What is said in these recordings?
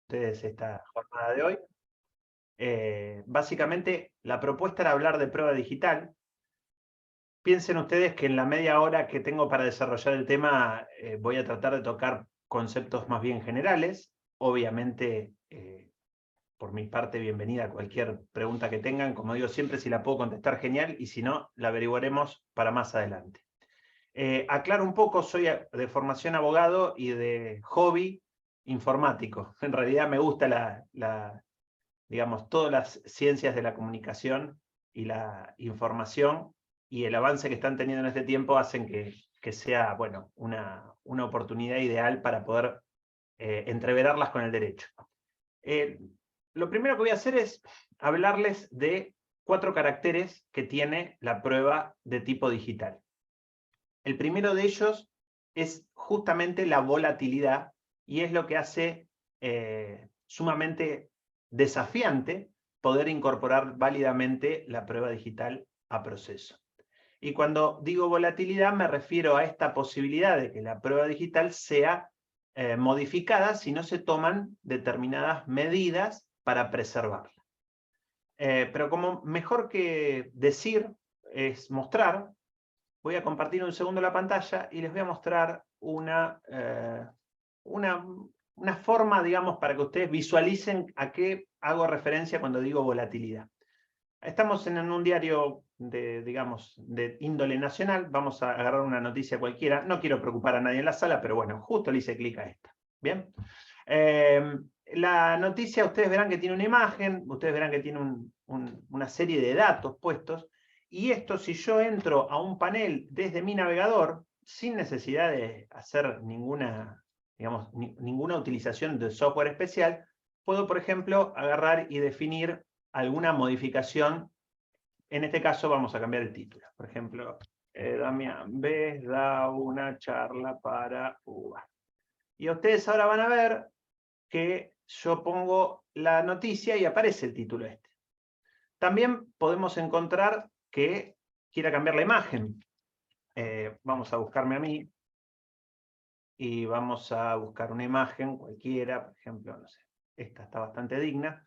ustedes esta jornada de hoy. Básicamente, la propuesta era hablar de prueba digital. Piensen ustedes que en la media hora que tengo para desarrollar el tema, voy a tratar de tocar conceptos más bien generales. Obviamente, por mi parte, bienvenida a cualquier pregunta que tengan. Como digo siempre, si la puedo contestar, genial, y si no, la averiguaremos para más adelante. Aclaro un poco, soy de formación abogado y de hobby informático. En realidad me gusta digamos, todas las ciencias de la comunicación y la información, y el avance que están teniendo en este tiempo hacen que sea, bueno, una oportunidad ideal para poder entreverarlas con el derecho. Lo primero que voy a hacer es hablarles de 4 caracteres que tiene la prueba de tipo digital. El primero de ellos es justamente la volatilidad, y es lo que hace sumamente desafiante poder incorporar válidamente la prueba digital a proceso. Y cuando digo volatilidad me refiero a esta posibilidad de que la prueba digital sea modificada si no se toman determinadas medidas para preservarla. Pero como mejor que decir es mostrar, voy a compartir un segundo la pantalla y les voy a mostrar una forma, digamos, para que ustedes visualicen a qué hago referencia cuando digo volatilidad. Estamos en un diario digamos, de índole nacional. Vamos a agarrar una noticia cualquiera. No quiero preocupar a nadie en la sala, pero bueno, justo le hice clic a esta. ¿Bien? La noticia, ustedes verán que tiene una imagen, ustedes verán que tiene una serie de datos puestos, y esto, si yo entro a un panel desde mi navegador, sin necesidad de hacer ninguna, digamos, ninguna utilización de software especial, puedo, por ejemplo, agarrar y definir alguna modificación. En este caso vamos a cambiar el título. Por ejemplo, Damián B da una charla para UBA. Y ustedes ahora van a ver que yo pongo la noticia y aparece el título este. También podemos encontrar que quiera cambiar la imagen. Vamos a buscarme a mí y vamos a buscar una imagen cualquiera, por ejemplo, no sé, esta está bastante digna.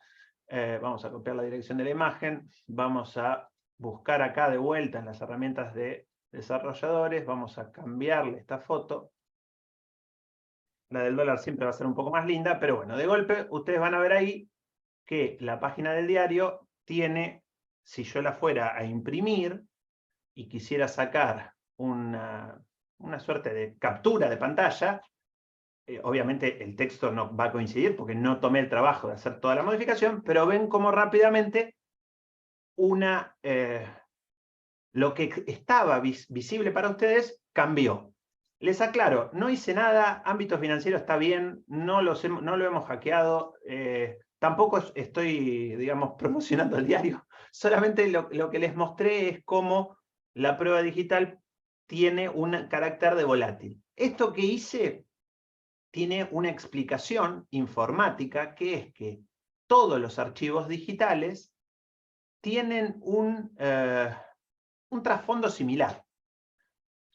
Vamos a copiar la dirección de la imagen, vamos a buscar acá de vuelta en las herramientas de desarrolladores, vamos a cambiarle esta foto. La del dólar siempre va a ser un poco más linda, pero bueno, de golpe ustedes van a ver ahí que la página del diario tiene, si yo la fuera a imprimir y quisiera sacar una suerte de captura de pantalla, obviamente el texto no va a coincidir porque no tomé el trabajo de hacer toda la modificación, pero ven cómo rápidamente lo que estaba visible para ustedes cambió. Les aclaro, no hice nada, ámbito financiero está bien, no lo hemos hackeado, tampoco estoy, digamos, promocionando el diario, solamente lo que les mostré es cómo la prueba digital tiene un carácter de volátil. Esto que hice tiene una explicación informática, que es que todos los archivos digitales tienen un trasfondo similar.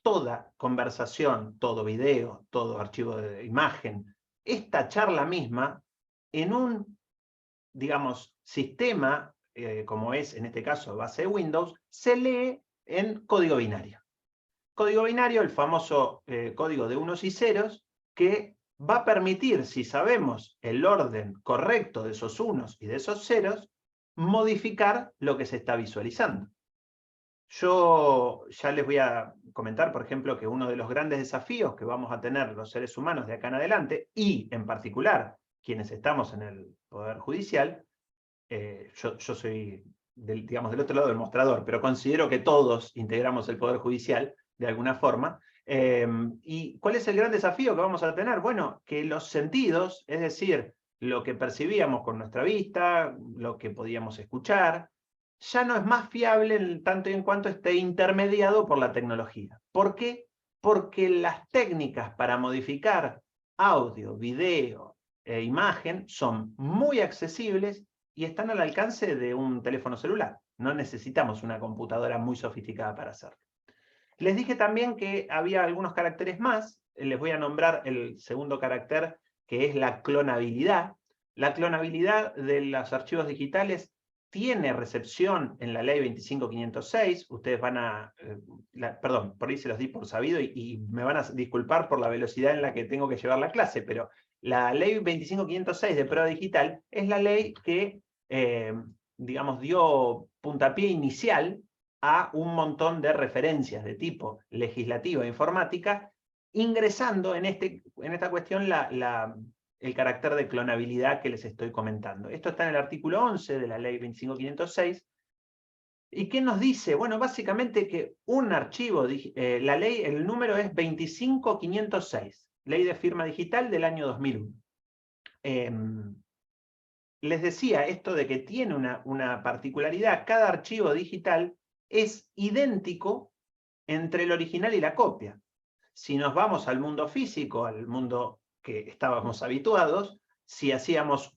Toda conversación, todo video, todo archivo de imagen, esta charla misma, en un, digamos, sistema, como es en este caso base de Windows, se lee en código binario. Código binario, el famoso código de unos y ceros, que va a permitir, si sabemos el orden correcto de esos unos y de esos ceros, modificar lo que se está visualizando. Yo ya les voy a comentar, por ejemplo, que uno de los grandes desafíos que vamos a tener los seres humanos de acá en adelante, y en particular quienes estamos en el Poder Judicial, yo soy digamos, del otro lado del mostrador, pero considero que todos integramos el Poder Judicial de alguna forma. ¿Y cuál es el gran desafío que vamos a tener? Bueno, que los sentidos, es decir, lo que percibíamos con nuestra vista, lo que podíamos escuchar, ya no es más fiable en tanto y en cuanto esté intermediado por la tecnología. ¿Por qué? Porque las técnicas para modificar audio, video e imagen son muy accesibles y están al alcance de un teléfono celular. No necesitamos una computadora muy sofisticada para hacerlo. Les dije también que había algunos caracteres más. Les voy a nombrar el segundo carácter, que es la clonabilidad. La clonabilidad de los archivos digitales tiene recepción en la ley 25506. Ustedes van a... perdón, por ahí se los di por sabido y me van a disculpar por la velocidad en la que tengo que llevar la clase, pero la ley 25506 de prueba digital es la ley que, digamos, dio puntapié inicial a un montón de referencias de tipo legislativa e informática, ingresando en esta cuestión el carácter de clonabilidad que les estoy comentando. Esto está en el artículo 11 de la ley 25506. ¿Y qué nos dice? Bueno, básicamente que un archivo, la ley, el número es 25506, ley de firma digital del año 2001. Les decía esto de que tiene una particularidad: cada archivo digital es idéntico entre el original y la copia. Si nos vamos al mundo físico, al mundo que estábamos habituados, si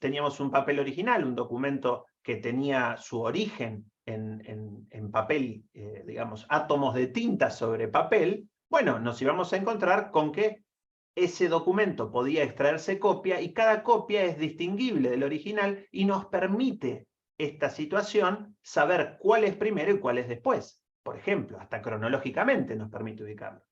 teníamos un papel original, un documento que tenía su origen en papel, digamos, átomos de tinta sobre papel, bueno, nos íbamos a encontrar con que ese documento podía extraerse copia y cada copia es distinguible del original y nos permite esta situación saber cuál es primero y cuál es después. Por ejemplo, hasta cronológicamente nos permite ubicarlo.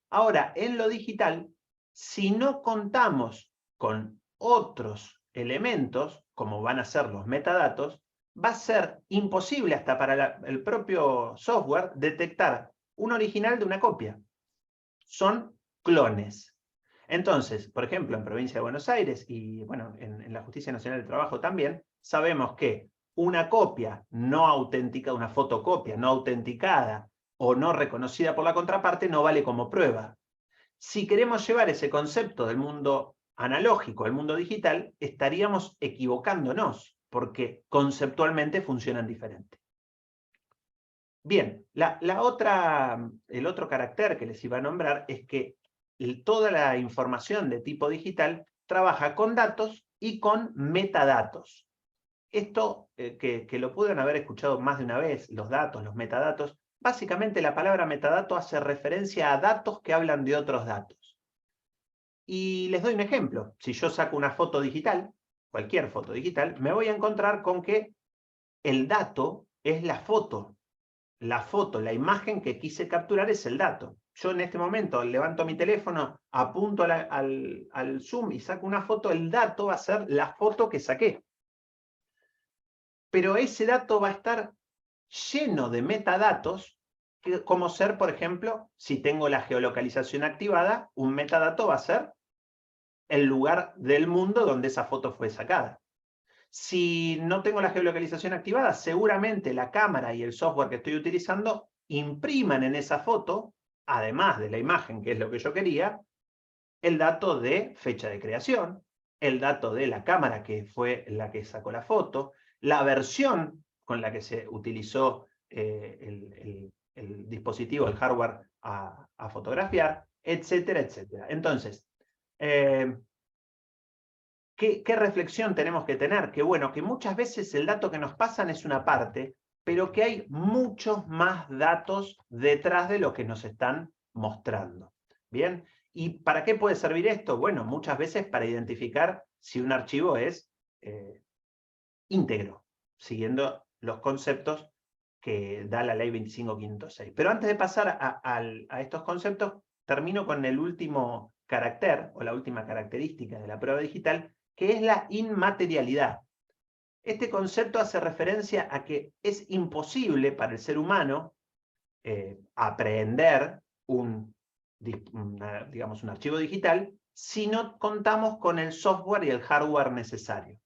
Ahora, en lo digital, si no contamos con otros elementos, como van a ser los metadatos, va a ser imposible hasta para el propio software detectar un original de una copia. Son clones. Entonces, por ejemplo, en Provincia de Buenos Aires y bueno, en la Justicia Nacional del Trabajo también, sabemos que una copia no auténtica, una fotocopia no autenticada o no reconocida por la contraparte no vale como prueba. Si queremos llevar ese concepto del mundo analógico al mundo digital, estaríamos equivocándonos, porque conceptualmente funcionan diferente. Bien, el otro carácter que les iba a nombrar es que toda la información de tipo digital trabaja con datos y con metadatos. Esto, que lo pueden haber escuchado más de una vez, los datos, los metadatos, básicamente la palabra metadato hace referencia a datos que hablan de otros datos. Y les doy un ejemplo. Si yo saco una foto digital, cualquier foto digital, me voy a encontrar con que el dato es la foto. La foto, la imagen que quise capturar es el dato. Yo en este momento levanto mi teléfono, apunto al zoom y saco una foto, el dato va a ser la foto que saqué. Pero ese dato va a estar lleno de metadatos, como ser, por ejemplo, si tengo la geolocalización activada, un metadato va a ser el lugar del mundo donde esa foto fue sacada. Si no tengo la geolocalización activada, seguramente la cámara y el software que estoy utilizando impriman en esa foto, además de la imagen, que es lo que yo quería, el dato de fecha de creación, el dato de la cámara que fue la que sacó la foto, la versión con la que se utilizó el dispositivo, el hardware a fotografiar, etcétera, etcétera. Entonces, ¿qué reflexión tenemos que tener? Que bueno, que muchas veces el dato que nos pasan es una parte, pero que hay muchos más datos detrás de lo que nos están mostrando. ¿Bien? ¿Y para qué puede servir esto? Bueno, muchas veces para identificar si un archivo es íntegro, siguiendo los conceptos que da la ley 25506. Pero antes de pasar a estos conceptos, termino con el último carácter, o la última característica de la prueba digital, que es la inmaterialidad. Este concepto hace referencia a que es imposible para el ser humano aprehender digamos, un archivo digital si no contamos con el software y el hardware necesario.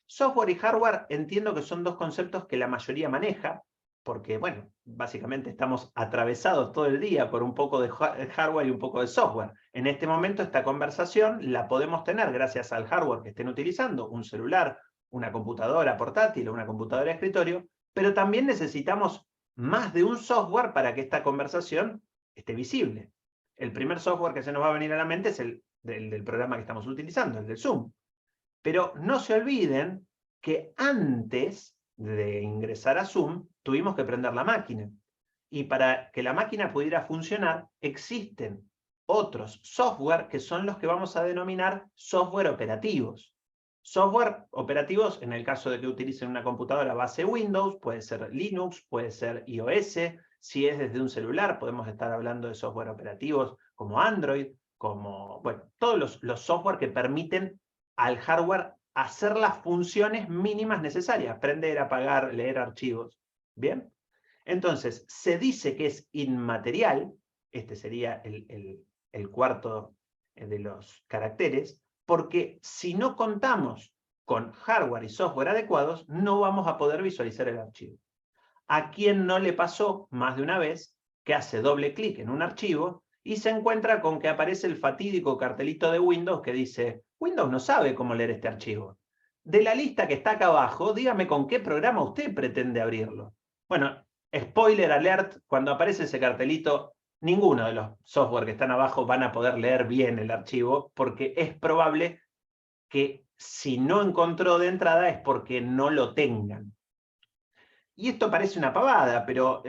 Software y hardware entiendo que son dos conceptos que la mayoría maneja, porque, bueno, básicamente estamos atravesados todo el día por un poco de hardware y un poco de software. En este momento esta conversación la podemos tener gracias al hardware que estén utilizando, un celular, una computadora portátil o una computadora de escritorio, pero también necesitamos más de un software para que esta conversación esté visible. El primer software que se nos va a venir a la mente es el del programa que estamos utilizando, el del Zoom. Pero no se olviden que antes de ingresar a Zoom, tuvimos que prender la máquina. Y para que la máquina pudiera funcionar, existen otros software que son los que vamos a denominar software operativos. Software operativos, en el caso de que utilicen una computadora base Windows, puede ser Linux, puede ser iOS. Si es desde un celular, podemos estar hablando de software operativos como Android, como, bueno, todos los software que permiten al hardware hacer las funciones mínimas necesarias, prender, apagar, leer archivos. ¿Bien? Entonces, se dice que es inmaterial, este sería el cuarto de los caracteres, porque si no contamos con hardware y software adecuados, no vamos a poder visualizar el archivo. ¿A quién no le pasó más de una vez que hace doble clic en un archivo y se encuentra con que aparece el fatídico cartelito de Windows que dice, Windows no sabe cómo leer este archivo? De la lista que está acá abajo, dígame con qué programa usted pretende abrirlo. Bueno, spoiler alert, cuando aparece ese cartelito, ninguno de los software que están abajo van a poder leer bien el archivo, porque es probable que si no encontró de entrada es porque no lo tengan. Y esto parece una pavada, pero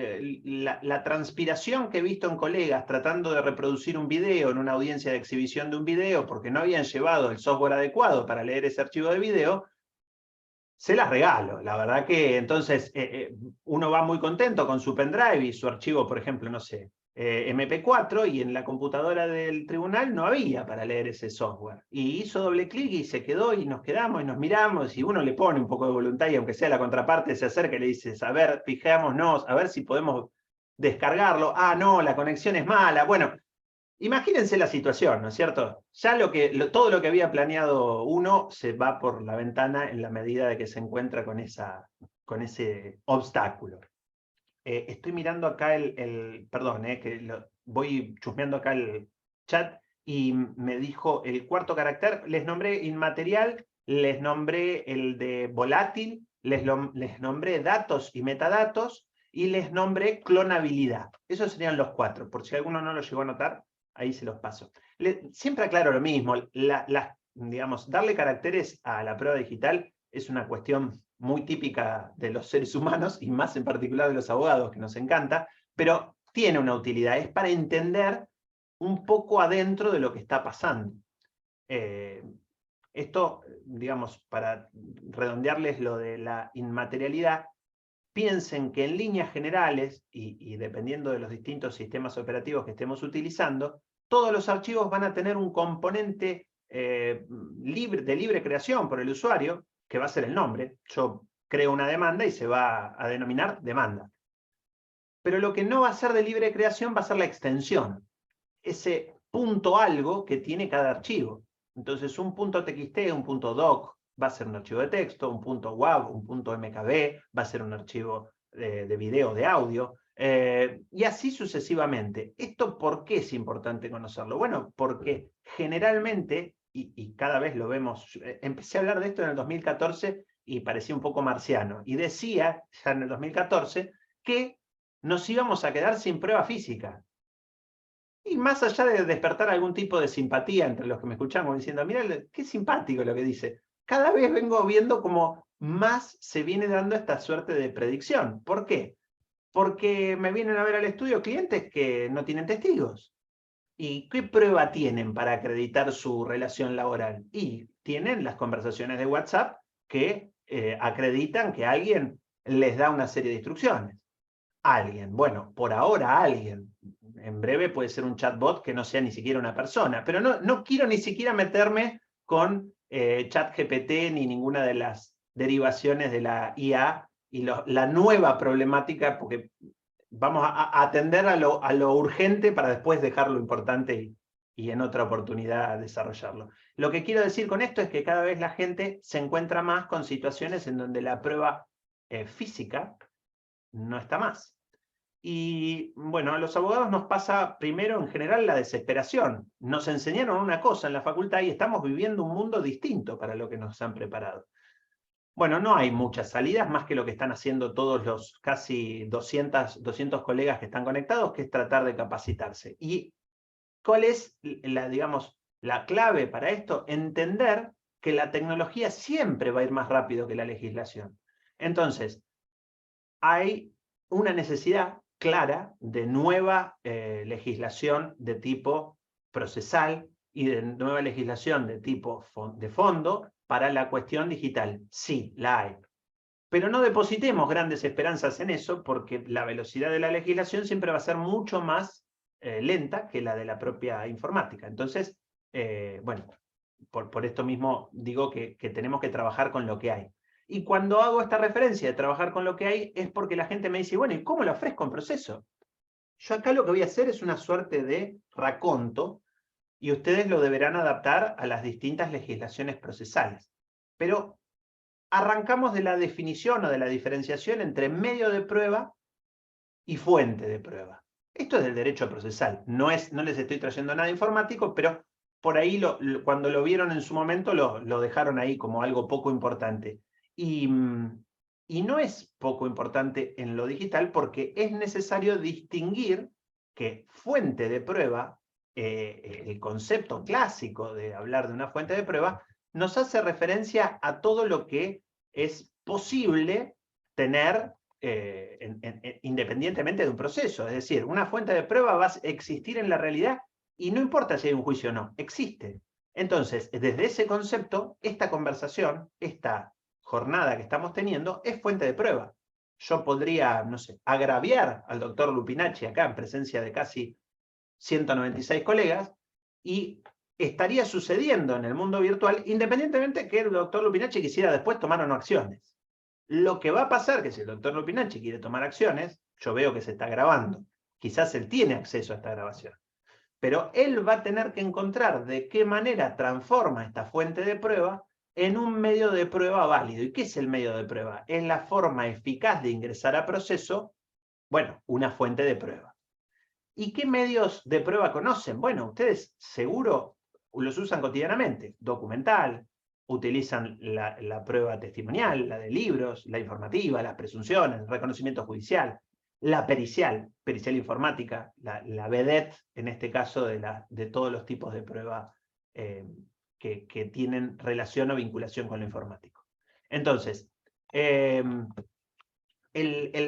la transpiración que he visto en colegas tratando de reproducir un video en una audiencia de exhibición de un video porque no habían llevado el software adecuado para leer ese archivo de video, se las regalo. La verdad que entonces uno va muy contento con su pendrive y su archivo, por ejemplo, no sé, MP4, y en la computadora del tribunal no había para leer ese software. Y hizo doble clic y se quedó y nos quedamos y nos miramos y uno le pone un poco de voluntad y aunque sea la contraparte se acerca y le dice, a ver, fijémonos, a ver si podemos descargarlo. Ah, no, la conexión es mala. Bueno, imagínense la situación, ¿no es cierto? Ya todo lo que había planeado uno se va por la ventana en la medida de que se encuentra con ese obstáculo. Estoy mirando acá perdón, voy chusmeando acá el chat y me dijo el cuarto carácter, les nombré inmaterial, les nombré el de volátil, les nombré datos y metadatos y les nombré clonabilidad. Esos serían los cuatro, por si alguno no lo llegó a notar, ahí se los paso. Siempre aclaro lo mismo, digamos, darle caracteres a la prueba digital es una cuestión muy típica de los seres humanos, y más en particular de los abogados, que nos encanta, pero tiene una utilidad, es para entender un poco adentro de lo que está pasando. Esto, digamos, para redondearles lo de la inmaterialidad, piensen que en líneas generales, y dependiendo de los distintos sistemas operativos que estemos utilizando, todos los archivos van a tener un componente de libre creación por el usuario, que va a ser el nombre. Yo creo una demanda y se va a denominar demanda. Pero lo que no va a ser de libre creación va a ser la extensión, ese punto algo que tiene cada archivo. Entonces un punto .txt, un punto .doc va a ser un archivo de texto, un punto .wav, un punto .mkb va a ser un archivo de video, de audio, y así sucesivamente. ¿Esto por qué es importante conocerlo? Bueno, porque generalmente, y cada vez lo vemos, empecé a hablar de esto en el 2014 y parecía un poco marciano, y decía ya en el 2014 que nos íbamos a quedar sin prueba física. Y más allá de despertar algún tipo de simpatía entre los que me escuchamos diciendo, mira, qué simpático lo que dice, cada vez vengo viendo como más se viene dando esta suerte de predicción. ¿Por qué? Porque me vienen a ver al estudio clientes que no tienen testigos. ¿Y qué prueba tienen para acreditar su relación laboral? Y tienen las conversaciones de WhatsApp que acreditan que alguien les da una serie de instrucciones. Alguien, bueno, por ahora alguien. En breve puede ser un chatbot que no sea ni siquiera una persona, pero no quiero ni siquiera meterme con ChatGPT ni ninguna de las derivaciones de la IA y la nueva problemática, porque vamos a atender a lo urgente para después dejar lo importante y en otra oportunidad desarrollarlo. Lo que quiero decir con esto es que cada vez la gente se encuentra más con situaciones en donde la prueba física no está más. Y bueno, a los abogados nos pasa primero en general la desesperación. Nos enseñaron una cosa en la facultad y estamos viviendo un mundo distinto para lo que nos han preparado. Bueno, no hay muchas salidas más que lo que están haciendo todos los casi 200 colegas que están conectados, que es tratar de capacitarse. ¿Y cuál es digamos, la clave para esto? Entender que la tecnología siempre va a ir más rápido que la legislación. Entonces, hay una necesidad clara de nueva legislación de tipo procesal y de nueva legislación de tipo de fondo para la cuestión digital. Sí, la hay. Pero no depositemos grandes esperanzas en eso, porque la velocidad de la legislación siempre va a ser mucho más lenta que la de la propia informática. Entonces, bueno, por esto mismo digo que tenemos que trabajar con lo que hay. Y cuando hago esta referencia de trabajar con lo que hay, es porque la gente me dice, bueno, ¿y cómo lo ofrezco en proceso? Yo acá lo que voy a hacer es una suerte de raconto, y ustedes lo deberán adaptar a las distintas legislaciones procesales. Pero arrancamos de la definición o de la diferenciación entre medio de prueba y fuente de prueba. Esto es del derecho procesal, no les estoy trayendo nada informático, pero por ahí cuando lo vieron en su momento lo dejaron ahí como algo poco importante. Y no es poco importante en lo digital porque es necesario distinguir que fuente de prueba, el concepto clásico de hablar de una fuente de prueba, nos hace referencia a todo lo que es posible tener independientemente de un proceso. Es decir, una fuente de prueba va a existir en la realidad y no importa si hay un juicio o no, existe. Entonces, desde ese concepto, esta conversación, esta jornada que estamos teniendo, es fuente de prueba. Yo podría, no sé, agraviar al doctor Lupinacci acá en presencia de casi 196 colegas y estaría sucediendo en el mundo virtual independientemente que el doctor Lupinacci quisiera después tomar o no acciones. Lo que va a pasar que si el doctor Lupinacci quiere tomar acciones, yo veo que se está grabando, quizás él tiene acceso a esta grabación, pero él va a tener que encontrar de qué manera transforma esta fuente de prueba en un medio de prueba válido. ¿Y qué es el medio de prueba? Es la forma eficaz de ingresar a proceso, bueno, una fuente de prueba. ¿Y qué medios de prueba conocen? Bueno, ustedes seguro los usan cotidianamente. Documental, utilizan la prueba testimonial, la de libros, la informativa, las presunciones, el reconocimiento judicial, la pericial informática, la vedette, en este caso, de todos los tipos de prueba que tienen relación o vinculación con lo informático. Entonces, el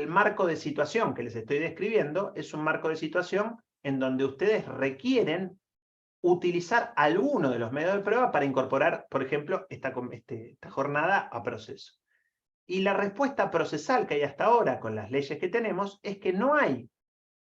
marco de situación que les estoy describiendo es un marco de situación en donde ustedes requieren utilizar alguno de los medios de prueba para incorporar, por ejemplo, esta jornada a proceso. Y la respuesta procesal que hay hasta ahora con las leyes que tenemos es que no hay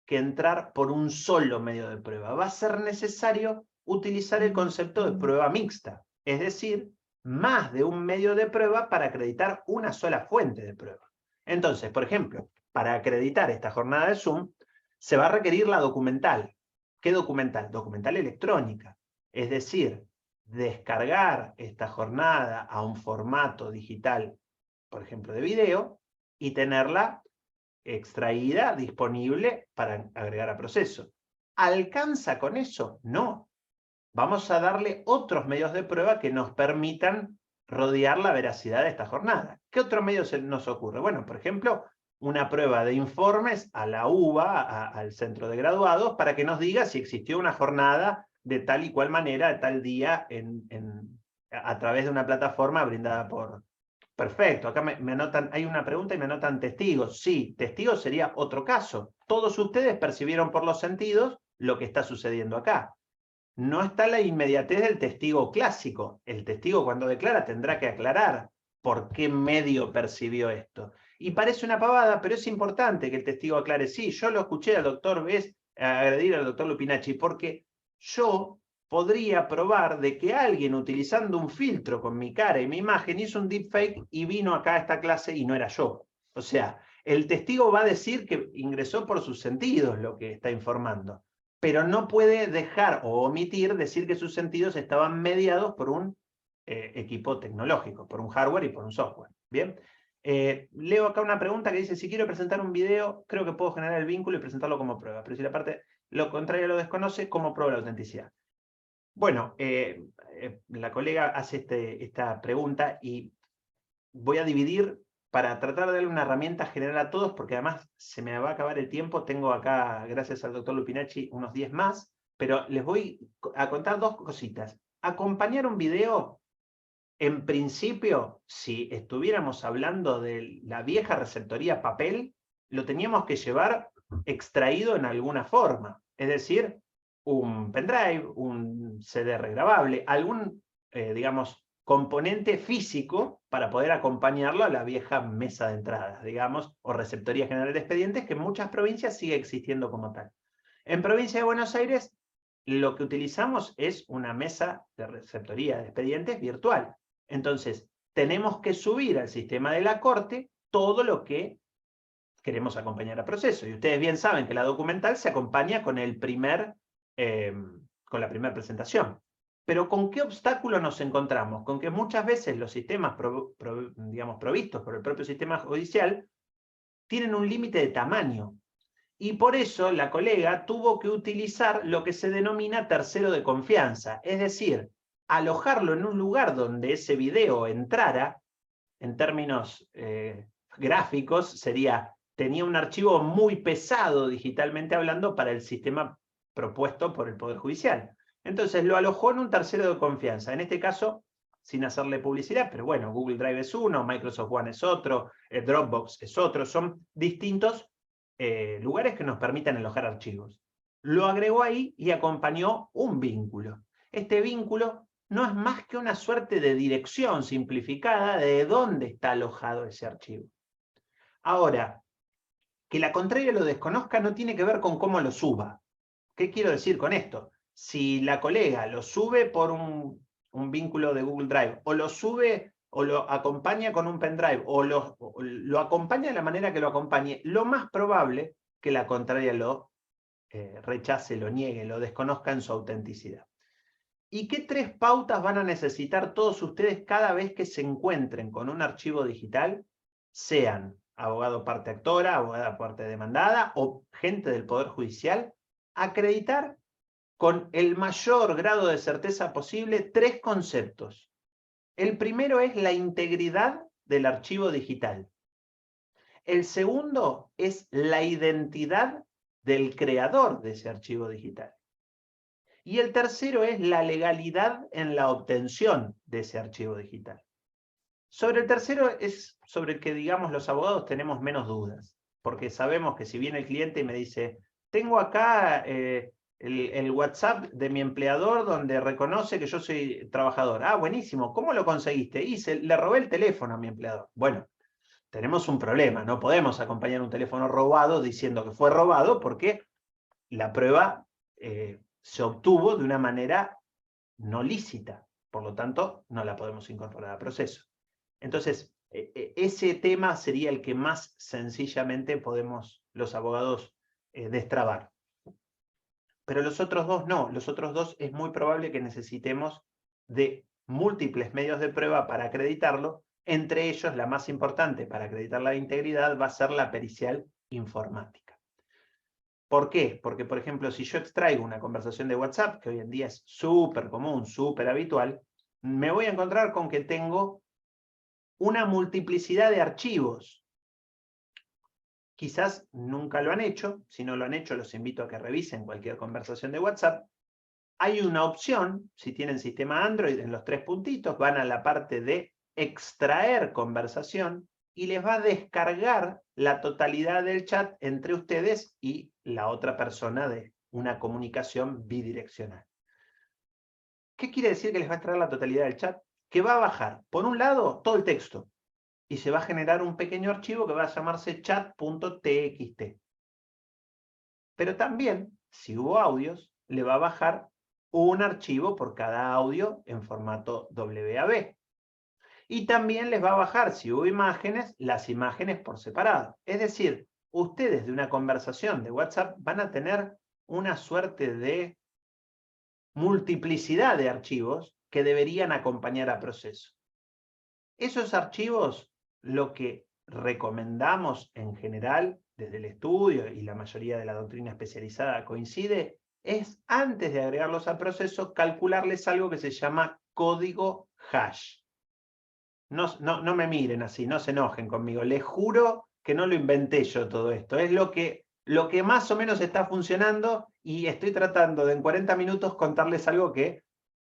que entrar por un solo medio de prueba. Va a ser necesario utilizar el concepto de prueba mixta, es decir, más de un medio de prueba para acreditar una sola fuente de prueba. Entonces, por ejemplo, para acreditar esta jornada de Zoom, se va a requerir la documental. ¿Qué documental? Documental electrónica. Es decir, descargar esta jornada a un formato digital, por ejemplo, de video, y tenerla extraída, disponible para agregar a proceso. ¿Alcanza con eso? No. Vamos a darle otros medios de prueba que nos permitan rodear la veracidad de esta jornada. ¿Qué otro medio se nos ocurre? Bueno, por ejemplo, una prueba de informes a la UBA, al centro de graduados, para que nos diga si existió una jornada de tal y cual manera, de tal día, a través de una plataforma brindada por... Perfecto, acá me anotan, hay una pregunta y me anotan testigos. Sí, testigos sería otro caso. Todos ustedes percibieron por los sentidos lo que está sucediendo acá. No está la inmediatez del testigo clásico. El testigo cuando declara tendrá que aclarar por qué medio percibió esto. Y parece una pavada, pero es importante que el testigo aclare. Sí, yo lo escuché al doctor Bes agredir al doctor Lupinacci porque yo podría probar de que alguien utilizando un filtro con mi cara y mi imagen hizo un deepfake y vino acá a esta clase y no era yo. O sea, el testigo va a decir que ingresó por sus sentidos lo que está informando, pero no puede dejar o omitir decir que sus sentidos estaban mediados por un equipo tecnológico, por un hardware y por un software. Bien, leo acá una pregunta que dice, si quiero presentar un video, creo que puedo generar el vínculo y presentarlo como prueba, pero si la parte lo contrario lo desconoce, ¿cómo prueba la autenticidad? Bueno, la colega hace esta pregunta y voy a dividir para tratar de darle una herramienta general a todos, porque además se me va a acabar el tiempo. Tengo acá, gracias al doctor Lupinacci, unos 10 más, pero les voy a contar dos cositas. Acompañar un video, en principio, si estuviéramos hablando de la vieja receptoría papel, lo teníamos que llevar extraído en alguna forma, es decir, un pendrive, un CD regrabable, digamos, componente físico para poder acompañarlo a la vieja mesa de entradas, digamos, o receptoría general de expedientes, que en muchas provincias sigue existiendo como tal. En provincia de Buenos Aires, lo que utilizamos es una mesa de receptoría de expedientes virtual. Entonces, tenemos que subir al sistema de la Corte todo lo que queremos acompañar al proceso. Y ustedes bien saben que la documental se acompaña con la primera presentación. Pero ¿con qué obstáculo nos encontramos? Con que muchas veces los sistemas digamos, provistos por el propio sistema judicial tienen un límite de tamaño. Y por eso la colega tuvo que utilizar lo que se denomina tercero de confianza, es decir, alojarlo en un lugar donde ese video entrara, en términos gráficos, tenía un archivo muy pesado digitalmente hablando para el sistema propuesto por el Poder Judicial. Entonces lo alojó en un tercero de confianza, en este caso sin hacerle publicidad, pero bueno, Google Drive es uno, Microsoft One es otro, Dropbox es otro, son distintos lugares que nos permiten alojar archivos. Lo agregó ahí y acompañó un vínculo. Este vínculo no es más que una suerte de dirección simplificada de dónde está alojado ese archivo. Ahora, que la contraria lo desconozca no tiene que ver con cómo lo suba. ¿Qué quiero decir con esto? Si la colega lo sube por un vínculo de Google Drive, o lo sube o lo acompaña con un pendrive, o lo acompaña de la manera que lo acompañe, lo más probable que la contraria lo rechace, lo niegue, lo desconozca en su autenticidad. ¿Y qué 3 pautas van a necesitar todos ustedes cada vez que se encuentren con un archivo digital, sean abogado parte actora, abogada parte demandada o gente del Poder Judicial? Acreditar con el mayor grado de certeza posible 3 conceptos. El primero es la integridad del archivo digital. El segundo es la identidad del creador de ese archivo digital. Y el tercero es la legalidad en la obtención de ese archivo digital. Sobre el tercero es sobre el que, digamos, los abogados tenemos menos dudas, porque sabemos que si viene el cliente y me dice, tengo acá el WhatsApp de mi empleador donde reconoce que yo soy trabajador. Ah, buenísimo, ¿cómo lo conseguiste? Y le robé el teléfono a mi empleador. Bueno, tenemos un problema, no podemos acompañar un teléfono robado diciendo que fue robado porque la prueba se obtuvo de una manera no lícita, por lo tanto no la podemos incorporar al proceso. Entonces, ese tema sería el que más sencillamente podemos los abogados destrabar. Pero los otros dos no, los otros dos es muy probable que necesitemos de múltiples medios de prueba para acreditarlo, entre ellos la más importante para acreditar la integridad va a ser la pericial informática. ¿Por qué? Porque, por ejemplo, si yo extraigo una conversación de WhatsApp, que hoy en día es súper común, súper habitual, me voy a encontrar con que tengo una multiplicidad de archivos. Quizás nunca lo han hecho, si no lo han hecho los invito a que revisen cualquier conversación de WhatsApp. Hay una opción, si tienen sistema Android, en los 3 puntitos, van a la parte de extraer conversación y les va a descargar la totalidad del chat entre ustedes y la otra persona de una comunicación bidireccional. ¿Qué quiere decir que les va a extraer la totalidad del chat? Que va a bajar, por un lado, todo el texto y se va a generar un pequeño archivo que va a llamarse chat.txt. Pero también, si hubo audios, le va a bajar un archivo por cada audio en formato WAV. Y también les va a bajar, si hubo imágenes, las imágenes por separado. Es decir, ustedes de una conversación de WhatsApp van a tener una suerte de multiplicidad de archivos que deberían acompañar al proceso. Esos archivos, lo que recomendamos en general, desde el estudio y la mayoría de la doctrina especializada coincide, es antes de agregarlos al proceso, calcularles algo que se llama código hash. No me miren así, no se enojen conmigo. Les juro que no lo inventé yo todo esto. Es lo que más o menos está funcionando y estoy tratando de en 40 minutos contarles algo que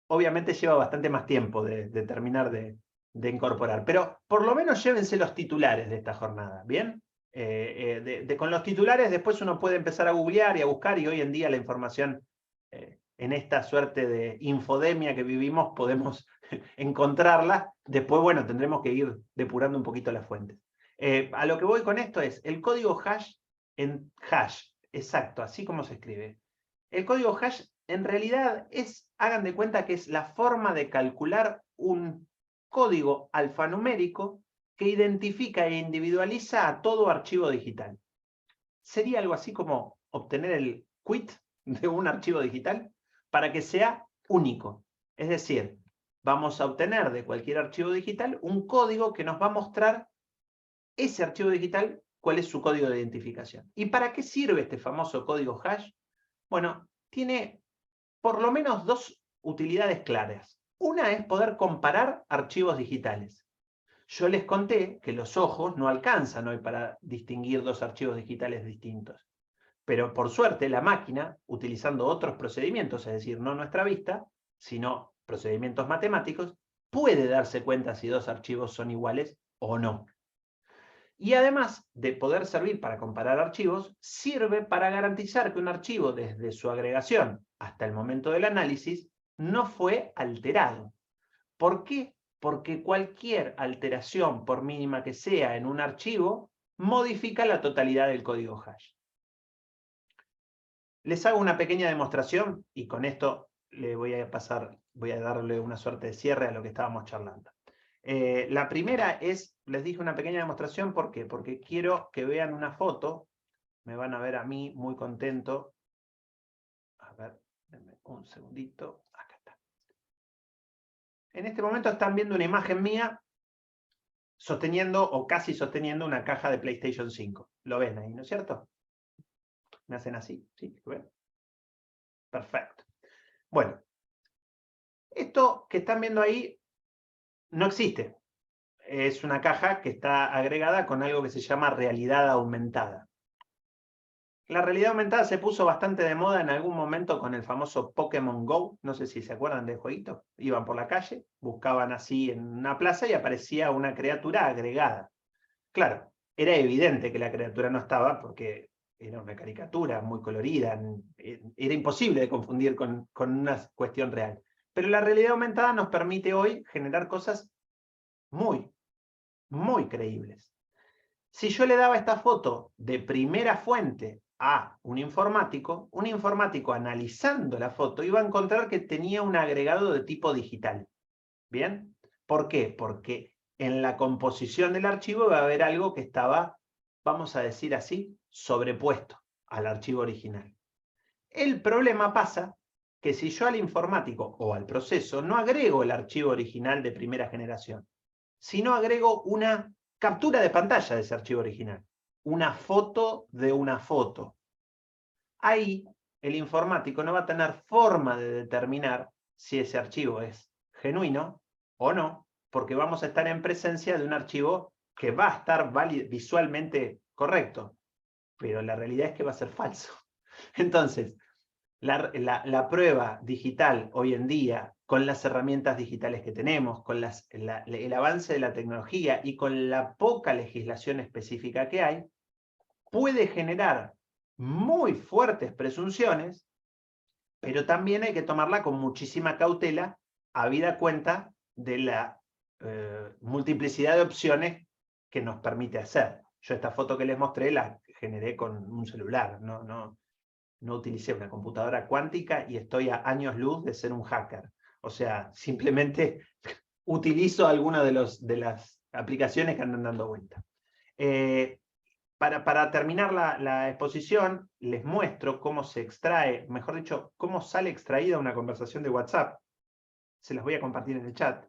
obviamente lleva bastante más tiempo de terminar de incorporar. Pero por lo menos llévense los titulares de esta jornada, ¿bien? Con los titulares después uno puede empezar a googlear y a buscar y hoy en día la información en esta suerte de infodemia que vivimos podemos encontrarla. Después, bueno, tendremos que ir depurando un poquito las fuentes. A lo que voy con esto es, el código hash, en hash, exacto, así como se escribe. El código hash en realidad es, hagan de cuenta que es la forma de calcular un código alfanumérico que identifica e individualiza a todo archivo digital. Sería algo así como obtener el quit de un archivo digital para que sea único. Es decir, vamos a obtener de cualquier archivo digital un código que nos va a mostrar ese archivo digital, cuál es su código de identificación. ¿Y para qué sirve este famoso código hash? Bueno, tiene por lo menos dos utilidades claras. Una es poder comparar archivos digitales. Yo les conté que los ojos no alcanzan hoy para distinguir dos archivos digitales distintos. Pero por suerte la máquina, utilizando otros procedimientos, es decir, no nuestra vista, sino procedimientos matemáticos, puede darse cuenta si dos archivos son iguales o no. Y además de poder servir para comparar archivos, sirve para garantizar que un archivo desde su agregación hasta el momento del análisis no fue alterado. ¿Por qué? Porque cualquier alteración, por mínima que sea, en un archivo, modifica la totalidad del código hash. Les hago una pequeña demostración y con esto le voy a darle una suerte de cierre a lo que estábamos charlando. La primera es, les dije una pequeña demostración, ¿por qué? Porque quiero que vean una foto, me van a ver a mí muy contento. A ver, denme un segundito, acá está. En este momento están viendo una imagen mía sosteniendo o casi sosteniendo una caja de PlayStation 5. ¿Lo ven ahí, no es cierto? ¿Me hacen así? ¿Sí? ¿Lo ven? Perfecto. Bueno, esto que están viendo ahí no existe. Es una caja que está agregada con algo que se llama realidad aumentada. La realidad aumentada se puso bastante de moda en algún momento con el famoso Pokémon Go. No sé si se acuerdan del jueguito. Iban por la calle, buscaban así en una plaza y aparecía una criatura agregada. Claro, era evidente que la criatura no estaba porque era una caricatura muy colorida. Era imposible de confundir con una cuestión real. Pero la realidad aumentada nos permite hoy generar cosas muy, muy creíbles. Si yo le daba esta foto de primera fuente a un informático analizando la foto iba a encontrar que tenía un agregado de tipo digital. ¿Bien? ¿Por qué? Porque en la composición del archivo va a haber algo que estaba, vamos a decir así, sobrepuesto al archivo original. El problema pasa que si yo al informático o al proceso no agrego el archivo original de primera generación, sino agrego una captura de pantalla de ese archivo original, una foto de una foto. Ahí el informático no va a tener forma de determinar si ese archivo es genuino o no, porque vamos a estar en presencia de un archivo que va a estar visualmente correcto, pero la realidad es que va a ser falso. Entonces, la prueba digital hoy en día, con las herramientas digitales que tenemos, con el avance de la tecnología y con la poca legislación específica que hay, puede generar muy fuertes presunciones, pero también hay que tomarla con muchísima cautela, habida cuenta de la multiplicidad de opciones que nos permite hacer. Yo esta foto que les mostré la generé con un celular, no utilicé una computadora cuántica y estoy a años luz de ser un hacker. O sea, simplemente utilizo alguna de las aplicaciones que andan dando vuelta. Para terminar la exposición, les muestro cómo se extrae, mejor dicho, cómo sale extraída una conversación de WhatsApp. Se las voy a compartir en el chat.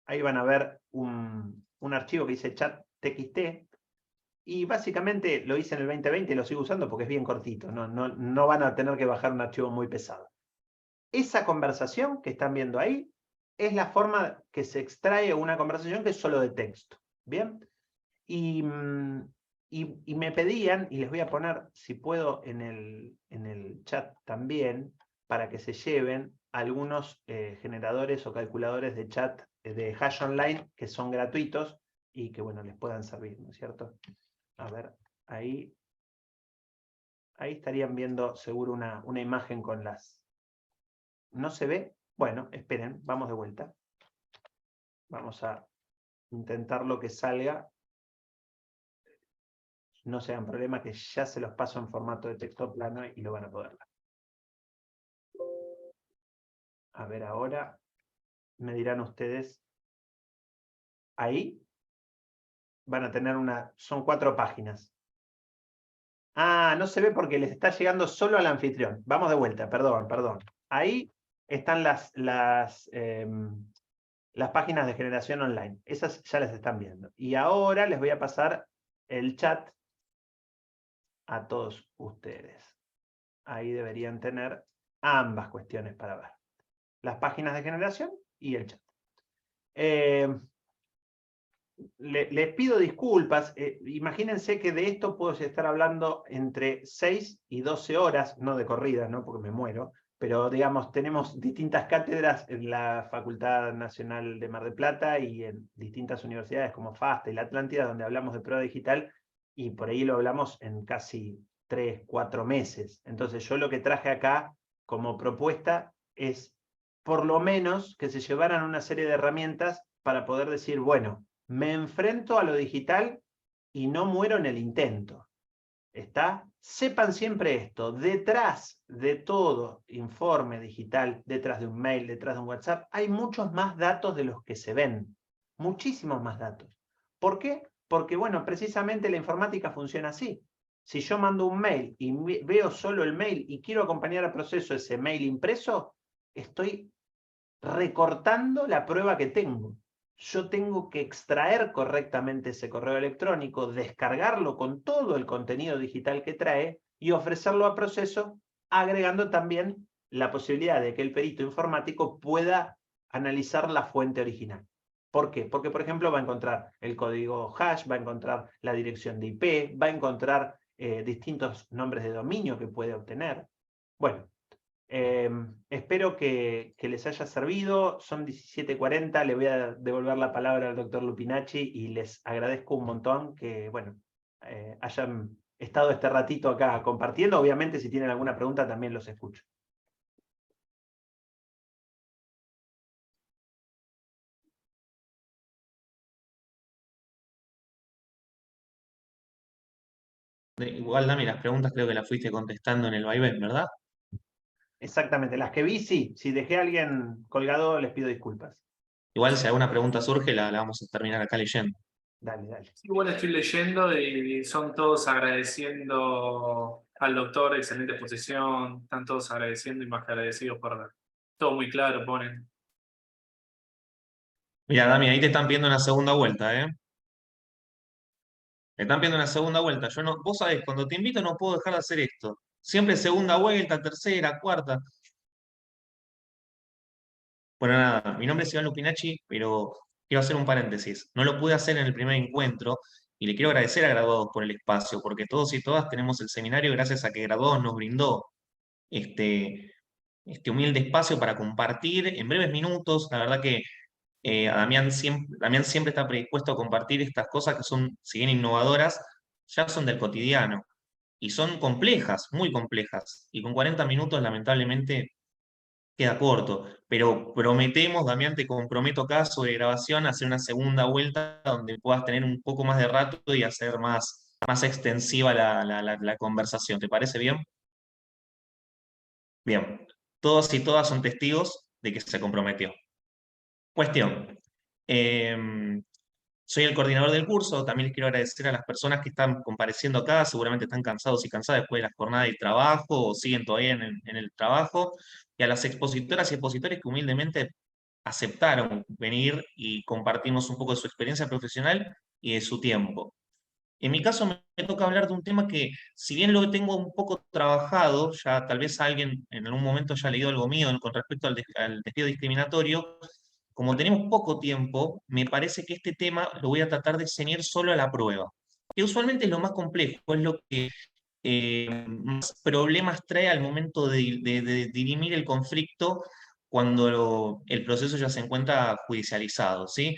Ahí van a ver un archivo que dice chat.txt. Y básicamente lo hice en el 2020 y lo sigo usando porque es bien cortito. No van a tener que bajar un archivo muy pesado. Esa conversación que están viendo ahí es la forma que se extrae una conversación que es solo de texto. ¿Bien? Y me pedían, y les voy a poner, si puedo, en el chat también, para que se lleven algunos generadores o calculadores de chat de hash online que son gratuitos y que, bueno, les puedan servir, ¿no es cierto? A ver, ahí estarían viendo seguro una imagen con las ¿No se ve? Bueno, esperen, vamos de vuelta. Vamos a intentar lo que salga. No sean problema, que ya se los paso en formato de texto plano y lo van a poder ver. A ver ahora, me dirán ustedes, ahí van a tener son 4 páginas. Ah, no se ve porque les está llegando solo al anfitrión. Vamos de vuelta, perdón. Ahí están las páginas de generación online. Esas ya las están viendo. Y ahora les voy a pasar el chat a todos ustedes. Ahí deberían tener ambas cuestiones para ver. Las páginas de generación y el chat. Les pido disculpas. Imagínense que de esto puedo estar hablando entre 6 y 12 horas, no de corrida, ¿no? Porque me muero. Pero, digamos, tenemos distintas cátedras en la Facultad Nacional de Mar del Plata y en distintas universidades como FASTA y la Atlántida, donde hablamos de prueba digital, y por ahí lo hablamos en casi 3, 4 meses. Entonces, yo lo que traje acá como propuesta es, por lo menos, que se llevaran una serie de herramientas para poder decir, bueno, me enfrento a lo digital y no muero en el intento. ¿Está? Sepan siempre esto, detrás de todo informe digital, detrás de un mail, detrás de un WhatsApp, hay muchos más datos de los que se ven. Muchísimos más datos. ¿Por qué? Porque, bueno, precisamente la informática funciona así. Si yo mando un mail y veo solo el mail y quiero acompañar al proceso ese mail impreso, estoy recortando la prueba que tengo. Yo tengo que extraer correctamente ese correo electrónico, descargarlo con todo el contenido digital que trae y ofrecerlo a proceso, agregando también la posibilidad de que el perito informático pueda analizar la fuente original. ¿Por qué? Porque, por ejemplo, va a encontrar el código hash, va a encontrar la dirección de IP, va a encontrar distintos nombres de dominio que puede obtener. Bueno, espero que les haya servido. Son 17:40, le voy a devolver la palabra al doctor Lupinacci y les agradezco un montón que, bueno, hayan estado este ratito acá compartiendo. Obviamente, si tienen alguna pregunta, también los escucho. Igual, Dami, las preguntas creo que las fuiste contestando en el vaivén, ¿verdad? Exactamente, las que vi, sí. Si dejé a alguien colgado, les pido disculpas. Igual si alguna pregunta surge, la vamos a terminar acá leyendo. Dale, dale. Igual estoy leyendo y son todos agradeciendo al doctor, excelente exposición, están todos agradeciendo y más que agradecidos por ver. Todo muy claro, ponen. Mira, Dami, ahí te están pidiendo una segunda vuelta, ¿eh? Te están pidiendo una segunda vuelta. Yo no, vos sabés, cuando te invito no puedo dejar de hacer esto. Siempre segunda vuelta, tercera, cuarta. Bueno, nada, mi nombre es Iván Lupinacci, pero quiero hacer un paréntesis. No lo pude hacer en el primer encuentro y le quiero agradecer a Graduados por el espacio, porque todos y todas tenemos el seminario gracias a que Graduados nos brindó este humilde espacio para compartir en breves minutos. La verdad que a Damián siempre está predispuesto a compartir estas cosas que son, si bien innovadoras, ya son del cotidiano y son complejas, muy complejas. Y con 40 minutos, lamentablemente, queda corto. Pero prometemos, Damián, te comprometo acá sobre grabación, hacer una segunda vuelta donde puedas tener un poco más de rato y hacer más extensiva la conversación. ¿Te parece bien? Bien. Todos y todas son testigos de que se comprometió. Cuestión. Soy el coordinador del curso, también les quiero agradecer a las personas que están compareciendo acá, seguramente están cansados y cansadas después de la jornada de trabajo o siguen todavía en el trabajo, y a las expositoras y expositores que humildemente aceptaron venir y compartirnos un poco de su experiencia profesional y de su tiempo. En mi caso me toca hablar de un tema que, si bien lo tengo un poco trabajado, ya tal vez alguien en algún momento haya leído algo mío con respecto al despido discriminatorio, como tenemos poco tiempo, me parece que este tema lo voy a tratar de ceñir solo a la prueba, que usualmente es lo más complejo, es lo que más problemas trae al momento de dirimir el conflicto cuando el proceso ya se encuentra judicializado, ¿sí?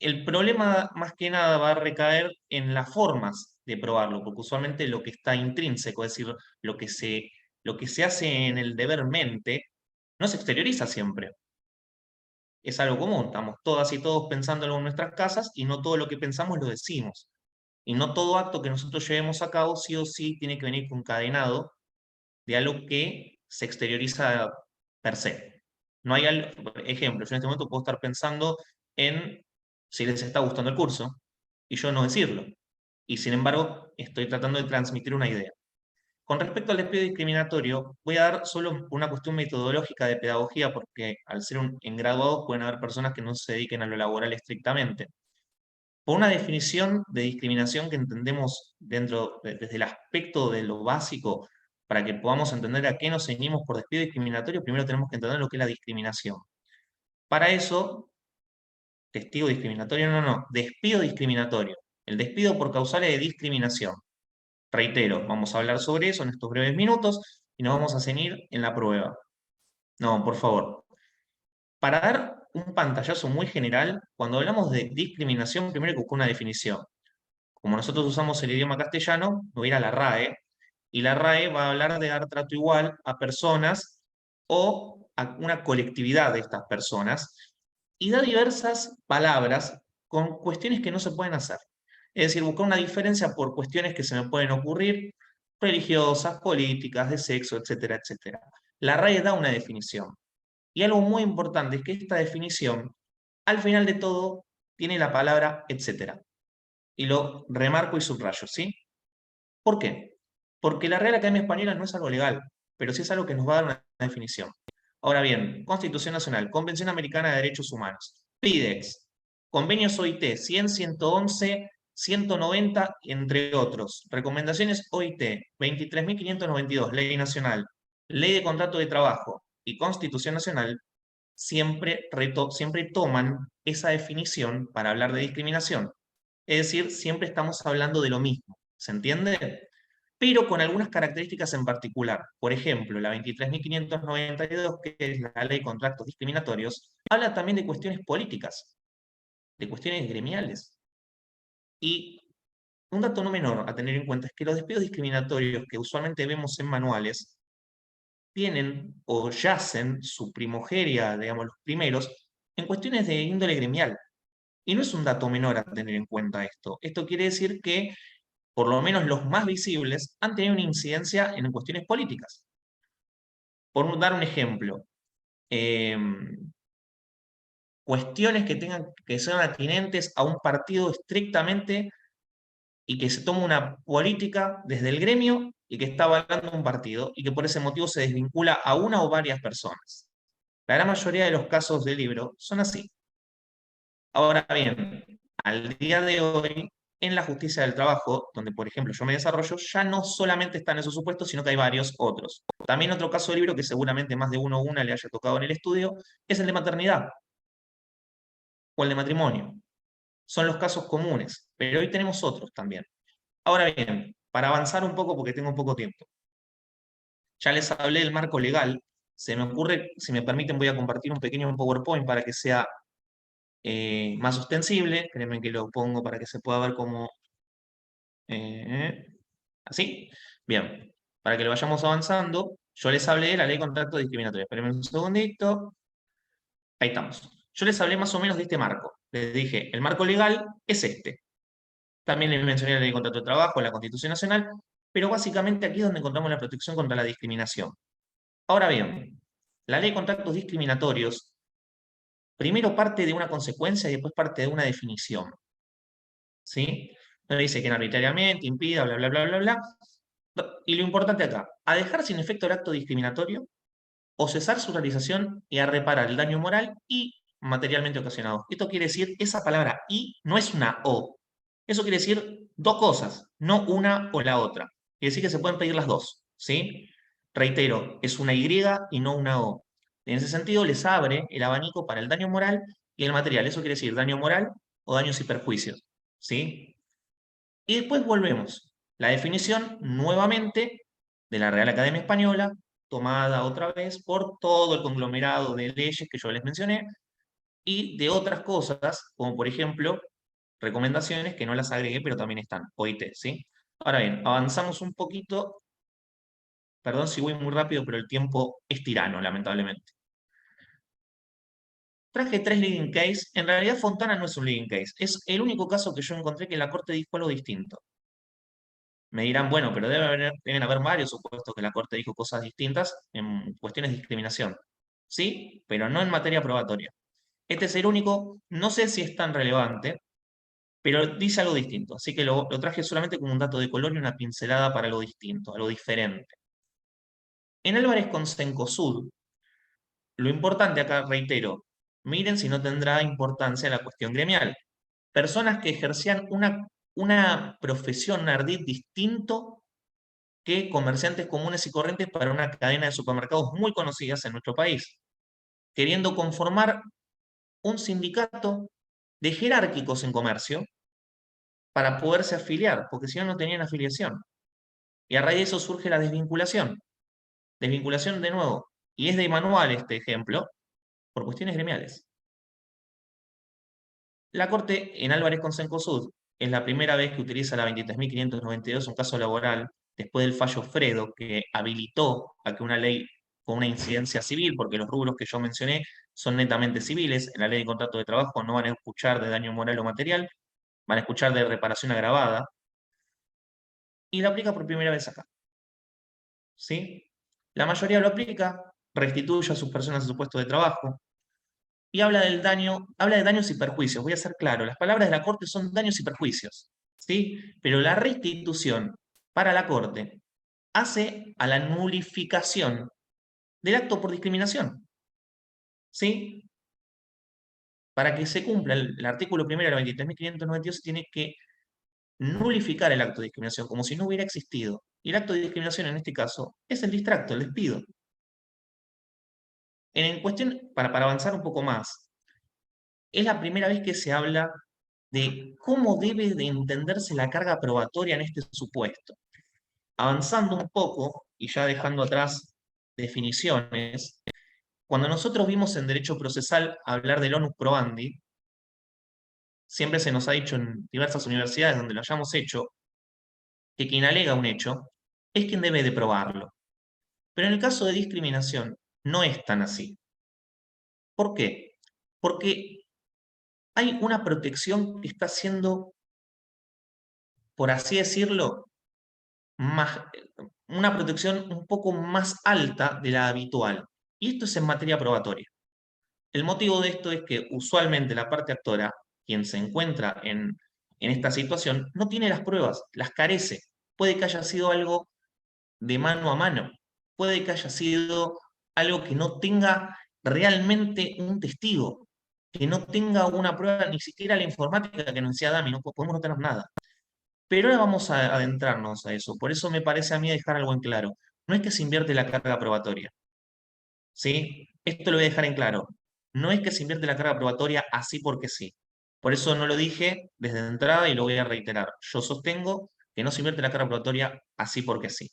El problema más que nada va a recaer en las formas de probarlo, porque usualmente lo que está intrínseco, es decir, lo que se hace en el deber mente, no se exterioriza siempre. Es algo común, estamos todas y todos pensándolo en nuestras casas y no todo lo que pensamos lo decimos. Y no todo acto que nosotros llevemos a cabo sí o sí tiene que venir concadenado de algo que se exterioriza per se. No hay ejemplo, yo en este momento puedo estar pensando en si les está gustando el curso y yo no decirlo. Y sin embargo, estoy tratando de transmitir una idea. Con respecto al despido discriminatorio, voy a dar solo una cuestión metodológica de pedagogía, porque al ser en graduados pueden haber personas que no se dediquen a lo laboral estrictamente. Por una definición de discriminación que entendemos desde el aspecto de lo básico, para que podamos entender a qué nos ceñimos por despido discriminatorio, primero tenemos que entender lo que es la discriminación. Para eso, testigo discriminatorio, no, despido discriminatorio. El despido por causales de discriminación. Reitero, vamos a hablar sobre eso en estos breves minutos y nos vamos a ceñir en la prueba. No, por favor. Para dar un pantallazo muy general, cuando hablamos de discriminación, primero hay que buscar una definición. Como nosotros usamos el idioma castellano, voy a ir a la RAE, y la RAE va a hablar de dar trato igual a personas o a una colectividad de estas personas, y da diversas palabras con cuestiones que no se pueden hacer. Es decir, buscar una diferencia por cuestiones que se me pueden ocurrir, religiosas, políticas, de sexo, etcétera, etcétera. La RAE da una definición. Y algo muy importante es que esta definición, al final de todo, tiene la palabra etcétera. Y lo remarco y subrayo, ¿sí? ¿Por qué? Porque la Real Academia Española no es algo legal, pero sí es algo que nos va a dar una definición. Ahora bien, Constitución Nacional, Convención Americana de Derechos Humanos, PIDEX, Convenios OIT 100, 111, 190, entre otros. Recomendaciones OIT 23.592, Ley Nacional, Ley de Contrato de Trabajo y Constitución Nacional, siempre toman esa definición para hablar de discriminación. Es decir, siempre estamos hablando de lo mismo, ¿se entiende? Pero con algunas características en particular. Por ejemplo, la 23.592, que es la ley de contratos discriminatorios, habla también de cuestiones políticas, de cuestiones gremiales. Y un dato no menor a tener en cuenta es que los despidos discriminatorios que usualmente vemos en manuales tienen o yacen su primogeria, digamos, los primeros, en cuestiones de índole gremial. Y no es un dato menor a tener en cuenta esto. Esto quiere decir que, por lo menos los más visibles, han tenido una incidencia en cuestiones políticas. Por dar un ejemplo, cuestiones que sean atinentes a un partido estrictamente y que se toma una política desde el gremio y que está avalando un partido y que por ese motivo se desvincula a una o varias personas. La gran mayoría de los casos del libro son así. Ahora bien, al día de hoy, en la justicia del trabajo, donde por ejemplo yo me desarrollo, ya no solamente están esos supuestos, sino que hay varios otros. También otro caso de libro que seguramente más de uno o una le haya tocado en el estudio, es el de maternidad o el de matrimonio. Son los casos comunes, pero hoy tenemos otros también. Ahora bien, para avanzar un poco, porque tengo poco tiempo, ya les hablé del marco legal, se me ocurre, si me permiten voy a compartir un pequeño PowerPoint para que sea más ostensible, créanme que lo pongo para que se pueda ver como así. Bien, para que lo vayamos avanzando, yo les hablé de la ley de contrato discriminatorio. Espérenme un segundito. Ahí estamos. Yo les hablé más o menos de este marco. Les dije, el marco legal es este. También les mencioné la ley de contrato de trabajo, la Constitución Nacional, pero básicamente aquí es donde encontramos la protección contra la discriminación. Ahora bien, la ley de contratos discriminatorios primero parte de una consecuencia y después parte de una definición. ¿Sí? No dice que arbitrariamente impida, bla, bla, bla, bla, bla. Y lo importante acá, a dejar sin efecto el acto discriminatorio o cesar su realización y a reparar el daño moral y materialmente ocasionado. Esto quiere decir, esa palabra y no es una o. Eso quiere decir dos cosas, no una o la otra. Quiere decir que se pueden pedir las dos, ¿sí? Reitero, es una Y y no una O. En ese sentido, les abre el abanico para el daño moral y el material. Eso quiere decir daño moral o daños y perjuicios, ¿sí? Y después volvemos. La definición, nuevamente, de la Real Academia Española, tomada otra vez por todo el conglomerado de leyes que yo les mencioné, y de otras cosas, como por ejemplo, recomendaciones que no las agregué, pero también están, OIT, ¿sí? Ahora bien, avanzamos un poquito. Perdón si voy muy rápido, pero el tiempo es tirano, lamentablemente. traje 3 leading case. En realidad Fontana no es un leading case. Es el único caso que yo encontré que la Corte dijo algo distinto. Me dirán, bueno, pero deben haber varios supuestos que la Corte dijo cosas distintas en cuestiones de discriminación. Sí, pero no en materia probatoria. Este es el único, no sé si es tan relevante, pero dice algo distinto. Así que lo traje solamente como un dato de color y una pincelada para algo distinto, algo diferente. En Álvarez con Cencosud, lo importante acá, reitero, miren si no tendrá importancia la cuestión gremial. Personas que ejercían una profesión, un ardid distinto que comerciantes comunes y corrientes para una cadena de supermercados muy conocidas en nuestro país, queriendo conformar un sindicato de jerárquicos en comercio para poderse afiliar, porque si no, no tenían afiliación. Y a raíz de eso surge la desvinculación. Desvinculación de nuevo, y es de manual este ejemplo, por cuestiones gremiales. La Corte en Álvarez con Cencosud es la primera vez que utiliza la 23.592, un caso laboral, después del fallo Fredo, que habilitó a que una ley con una incidencia civil, porque los rubros que yo mencioné son netamente civiles, en la ley de contrato de trabajo no van a escuchar de daño moral o material, van a escuchar de reparación agravada, y la aplica por primera vez acá. ¿Sí? La mayoría lo aplica, restituye a sus personas a su puesto de trabajo, y habla del daño, habla de daños y perjuicios. Voy a ser claro, las palabras de la Corte son daños y perjuicios, ¿sí? Pero la restitución para la Corte hace a la nulificación del acto por discriminación, ¿sí? Para que se cumpla el artículo primero de la 23.592 se tiene que nulificar el acto de discriminación, como si no hubiera existido. Y el acto de discriminación en este caso es el distracto, el despido. En cuestión, para avanzar un poco más, es la primera vez que se habla de cómo debe de entenderse la carga probatoria en este supuesto. Avanzando un poco, y ya dejando atrás definiciones, cuando nosotros vimos en derecho procesal hablar del onus probandi, siempre se nos ha dicho en diversas universidades donde lo hayamos hecho, que quien alega un hecho es quien debe de probarlo. Pero en el caso de discriminación no es tan así. ¿Por qué? Porque hay una protección que está siendo, por así decirlo, más, una protección un poco más alta de la habitual. Y esto es en materia probatoria. El motivo de esto es que usualmente la parte actora, quien se encuentra en esta situación, no tiene las pruebas, las carece. Puede que haya sido algo de mano a mano, puede que haya sido algo que no tenga realmente un testigo, que no tenga una prueba, ni siquiera la informática que nos decía Dami, no podemos no tener nada. Pero ahora vamos a adentrarnos a eso. Por eso me parece a mí dejar algo en claro. No es que se invierte la carga probatoria. ¿Sí? Esto lo voy a dejar en claro. No es que se invierte la carga probatoria así porque sí. Por eso no lo dije desde entrada y lo voy a reiterar. Yo sostengo que no se invierte la carga probatoria así porque sí.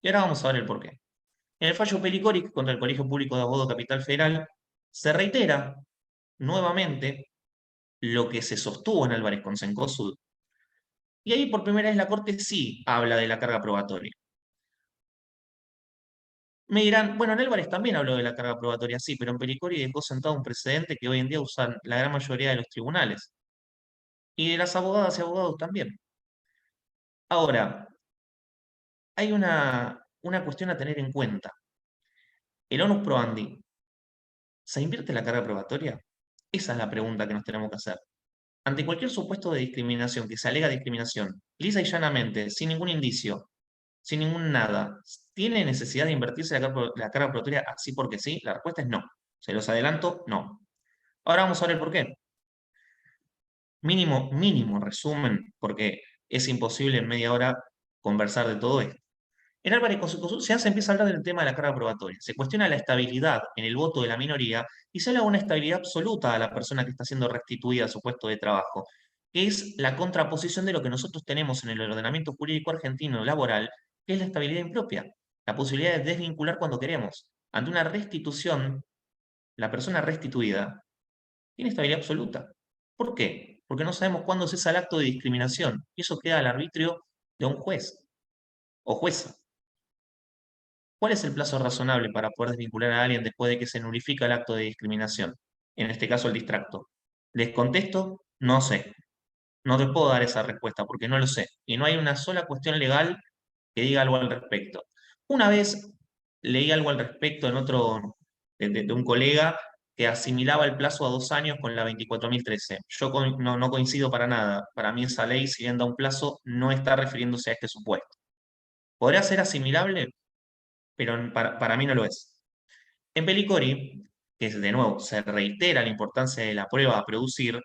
Y ahora vamos a ver el porqué. En el fallo Pericoric contra el Colegio Público de Abogados Capital Federal se reitera nuevamente lo que se sostuvo en Álvarez con Cencosud. Y ahí por primera vez la Corte sí habla de la carga probatoria. Me dirán, bueno, en Álvarez también habló de la carga probatoria, sí, pero en Pericori dejó sentado un precedente que hoy en día usan la gran mayoría de los tribunales. Y de las abogadas y abogados también. Ahora, hay una cuestión a tener en cuenta. ¿El onus probandi se invierte la carga probatoria? Esa es la pregunta que nos tenemos que hacer. Ante cualquier supuesto de discriminación, que se alega discriminación, lisa y llanamente, sin ningún indicio, sin ningún nada, ¿tiene necesidad de invertirse la carga probatoria así porque sí? La respuesta es no. Se los adelanto, no. Ahora vamos a ver el por qué. Mínimo resumen, porque es imposible en media hora conversar de todo esto. En Álvarez Consul se empieza a hablar del tema de la carga probatoria. Se cuestiona la estabilidad en el voto de la minoría y se habla de una estabilidad absoluta a la persona que está siendo restituida a su puesto de trabajo, que es la contraposición de lo que nosotros tenemos en el ordenamiento jurídico argentino laboral, que es la estabilidad impropia, la posibilidad de desvincular cuando queremos. Ante una restitución, la persona restituida tiene estabilidad absoluta. ¿Por qué? Porque no sabemos cuándo cesa el acto de discriminación y eso queda al arbitrio de un juez o jueza. ¿Cuál es el plazo razonable para poder desvincular a alguien después de que se nulifica el acto de discriminación? en este caso el distracto. Les contesto, no sé. No te puedo dar esa respuesta porque no lo sé. Y no hay una sola cuestión legal que diga algo al respecto. Una vez leí algo al respecto en otro, de un colega que asimilaba el plazo a 2 años con la 24.013. Yo no coincido para nada. Para mí esa ley, si bien da un plazo, no está refiriéndose a este supuesto. ¿Podría ser asimilable? Pero para mí no lo es. En Pelicori, que de nuevo se reitera la importancia de la prueba a producir,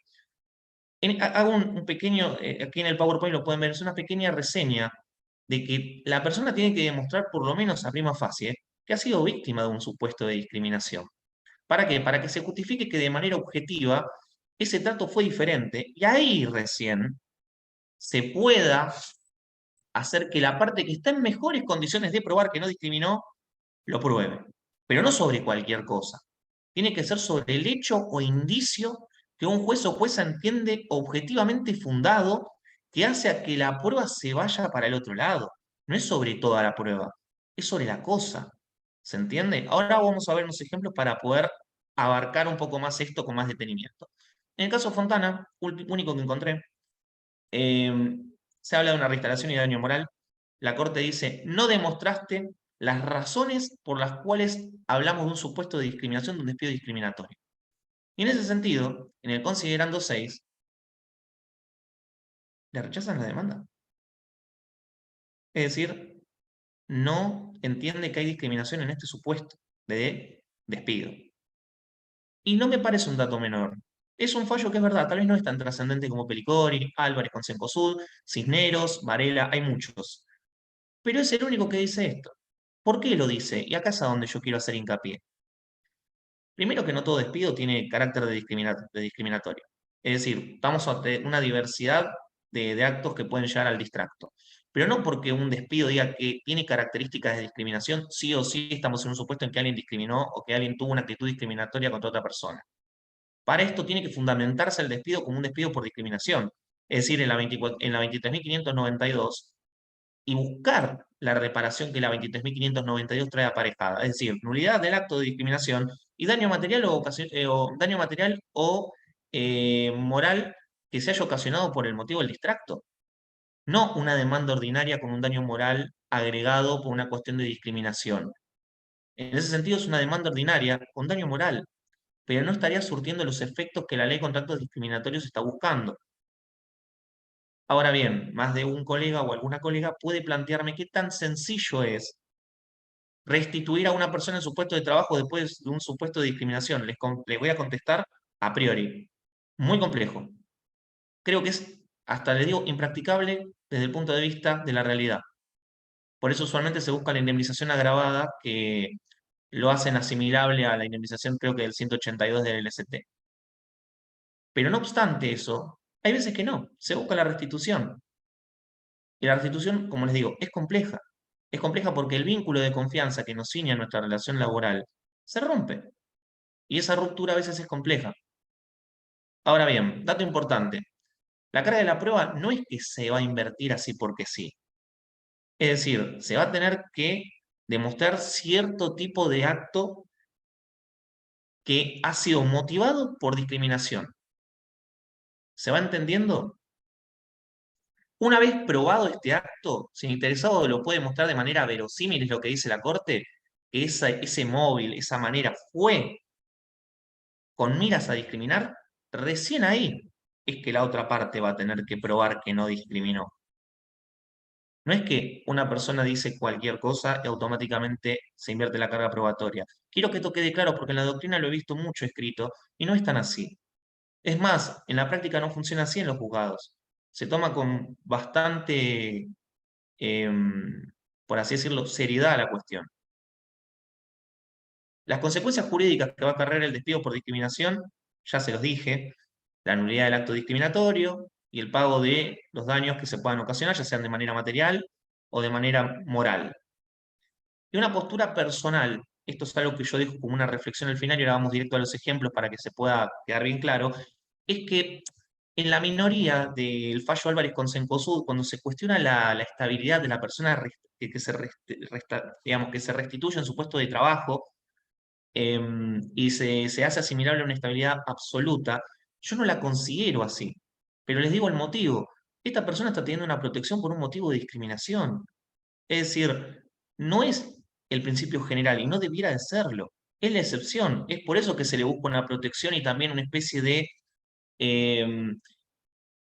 hago un pequeño, aquí en el PowerPoint lo pueden ver, es una pequeña reseña de que la persona tiene que demostrar por lo menos a prima facie que ha sido víctima de un supuesto de discriminación. ¿Para qué? Para que se justifique que de manera objetiva ese trato fue diferente y ahí recién se pueda hacer que la parte que está en mejores condiciones de probar que no discriminó, lo pruebe. Pero no sobre cualquier cosa. Tiene que ser sobre el hecho o indicio que un juez o jueza entiende objetivamente fundado que hace a que la prueba se vaya para el otro lado. No es sobre toda la prueba, es sobre la cosa. ¿Se entiende? Ahora vamos a ver unos ejemplos para poder abarcar un poco más esto con más detenimiento. En el caso Fontana, único que encontré, eh, se habla de una reinstalación y daño moral. La Corte dice, no demostraste las razones por las cuales hablamos de un supuesto de discriminación, de un despido discriminatorio. Y en ese sentido, en el considerando 6, le rechazan la demanda. Es decir, no entiende que hay discriminación en este supuesto de despido. Y no me parece un dato menor. Es un fallo que es verdad, tal vez no es tan trascendente como Pelicori, Álvarez con Cencosud, Cisneros, Varela, hay muchos. Pero es el único que dice esto. ¿Por qué lo dice? Y acá es a donde yo quiero hacer hincapié. Primero que no todo despido tiene carácter de discriminatorio. Es decir, estamos ante una diversidad de actos que pueden llegar al distracto. Pero no porque un despido diga que tiene características de discriminación, sí o sí estamos en un supuesto en que alguien discriminó o que alguien tuvo una actitud discriminatoria contra otra persona. Para esto tiene que fundamentarse el despido como un despido por discriminación. Es decir, en la 23.592 y buscar la reparación que la 23.592 trae aparejada, es decir, nulidad del acto de discriminación y daño material o moral que se haya ocasionado por el motivo del distracto. No una demanda ordinaria con un daño moral agregado por una cuestión de discriminación. En ese sentido es una demanda ordinaria con daño moral, pero no estaría surtiendo los efectos que la ley contra actos discriminatorios está buscando. Ahora bien, más de un colega o alguna colega puede plantearme qué tan sencillo es restituir a una persona en su puesto de trabajo después de un supuesto de discriminación. Les voy a contestar a priori. Muy complejo. Creo que es, hasta le digo, impracticable desde el punto de vista de la realidad. Por eso usualmente se busca la indemnización agravada, que lo hacen asimilable a la indemnización, creo que del 182 del LST. Pero no obstante eso, hay veces que no, se busca la restitución. Y la restitución, como les digo, es compleja. Es compleja porque el vínculo de confianza que nos ciña a nuestra relación laboral se rompe. Y esa ruptura a veces es compleja. Ahora bien, dato importante. La carga de la prueba no es que se va a invertir así porque sí. Es decir, se va a tener que demostrar cierto tipo de acto que ha sido motivado por discriminación. ¿Se va entendiendo? Una vez probado este acto, si el interesado lo puede mostrar de manera verosímil, es lo que dice la Corte, que ese móvil, esa manera fue con miras a discriminar, recién ahí es que la otra parte va a tener que probar que no discriminó. No es que una persona dice cualquier cosa y automáticamente se invierte la carga probatoria. Quiero que esto quede claro porque en la doctrina lo he visto mucho escrito y no es tan así. Es más, en la práctica no funciona así en los juzgados. Se toma con bastante, por así decirlo, seriedad la cuestión. Las consecuencias jurídicas que va a acarrear el despido por discriminación, ya se los dije, la nulidad del acto discriminatorio y el pago de los daños que se puedan ocasionar, ya sean de manera material o de manera moral. Y una postura personal, esto es algo que yo dejo como una reflexión al final y ahora vamos directo a los ejemplos para que se pueda quedar bien claro, es que en la minoría del fallo Álvarez con Cencosud, cuando se cuestiona la estabilidad de la persona digamos, que se restituye en su puesto de trabajo, y se hace asimilable a una estabilidad absoluta, yo no la considero así. Pero les digo el motivo. Esta persona está teniendo una protección por un motivo de discriminación. Es decir, no es el principio general y no debiera de serlo. Es la excepción. Es por eso que se le busca una protección y también una especie de,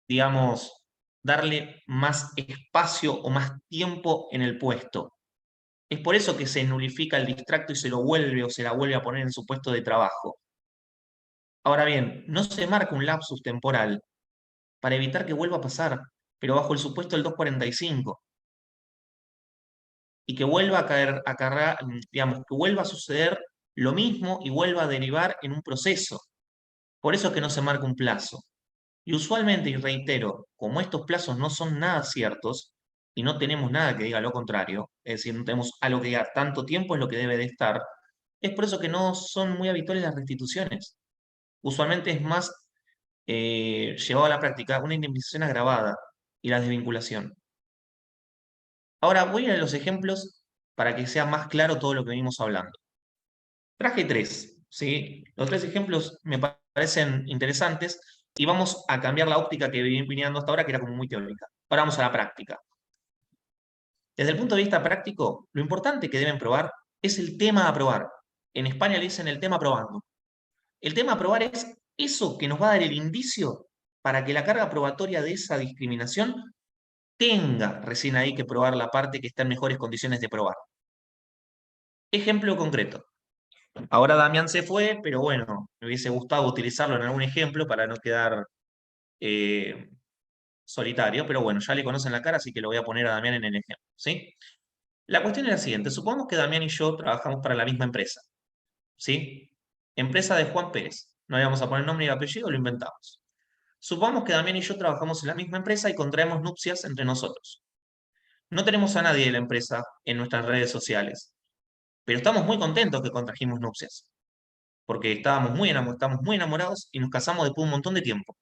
digamos, darle más espacio o más tiempo en el puesto. Es por eso que se nulifica el distracto y se lo vuelve o se la vuelve a poner en su puesto de trabajo. Ahora bien, no se marca un lapsus temporal para evitar que vuelva a pasar, pero bajo el supuesto del 245. Y que vuelva a caer, digamos, que vuelva a suceder lo mismo y vuelva a derivar en un proceso. Por eso es que no se marca un plazo. Y usualmente, y reitero, como estos plazos no son nada ciertos y no tenemos nada que diga lo contrario, es decir, no tenemos algo que diga tanto tiempo es lo que debe de estar, es por eso que no son muy habituales las restituciones. Usualmente es más llevado a la práctica una indemnización agravada y la desvinculación. Ahora voy a los ejemplos para que sea más claro todo lo que venimos hablando. Traje tres, ¿sí? Los tres ejemplos me parecen interesantes y vamos a cambiar la óptica que venía dando hasta ahora, que era como muy teórica. Ahora vamos a la práctica. Desde el punto de vista práctico, lo importante que deben probar es el tema a probar. En España le dicen el tema probando. El tema a probar es eso que nos va a dar el indicio para que la carga probatoria de esa discriminación tenga recién ahí que probar la parte que está en mejores condiciones de probar. Ejemplo concreto. Ahora Damián se fue, pero bueno, me hubiese gustado utilizarlo en algún ejemplo para no quedar eh, solitario, pero bueno, ya le conocen la cara, así que lo voy a poner a Damián en el ejemplo, ¿sí? La cuestión es la siguiente, supongamos que Damián y yo trabajamos para la misma empresa, ¿sí? Empresa de Juan Pérez, no le vamos a poner nombre y apellido, lo inventamos. Supongamos que Damián y yo trabajamos en la misma empresa y contraemos nupcias entre nosotros. No tenemos a nadie de la empresa en nuestras redes sociales, pero estamos muy contentos que contrajimos nupcias, porque estamos muy enamorados y nos casamos después de un montón de tiempo.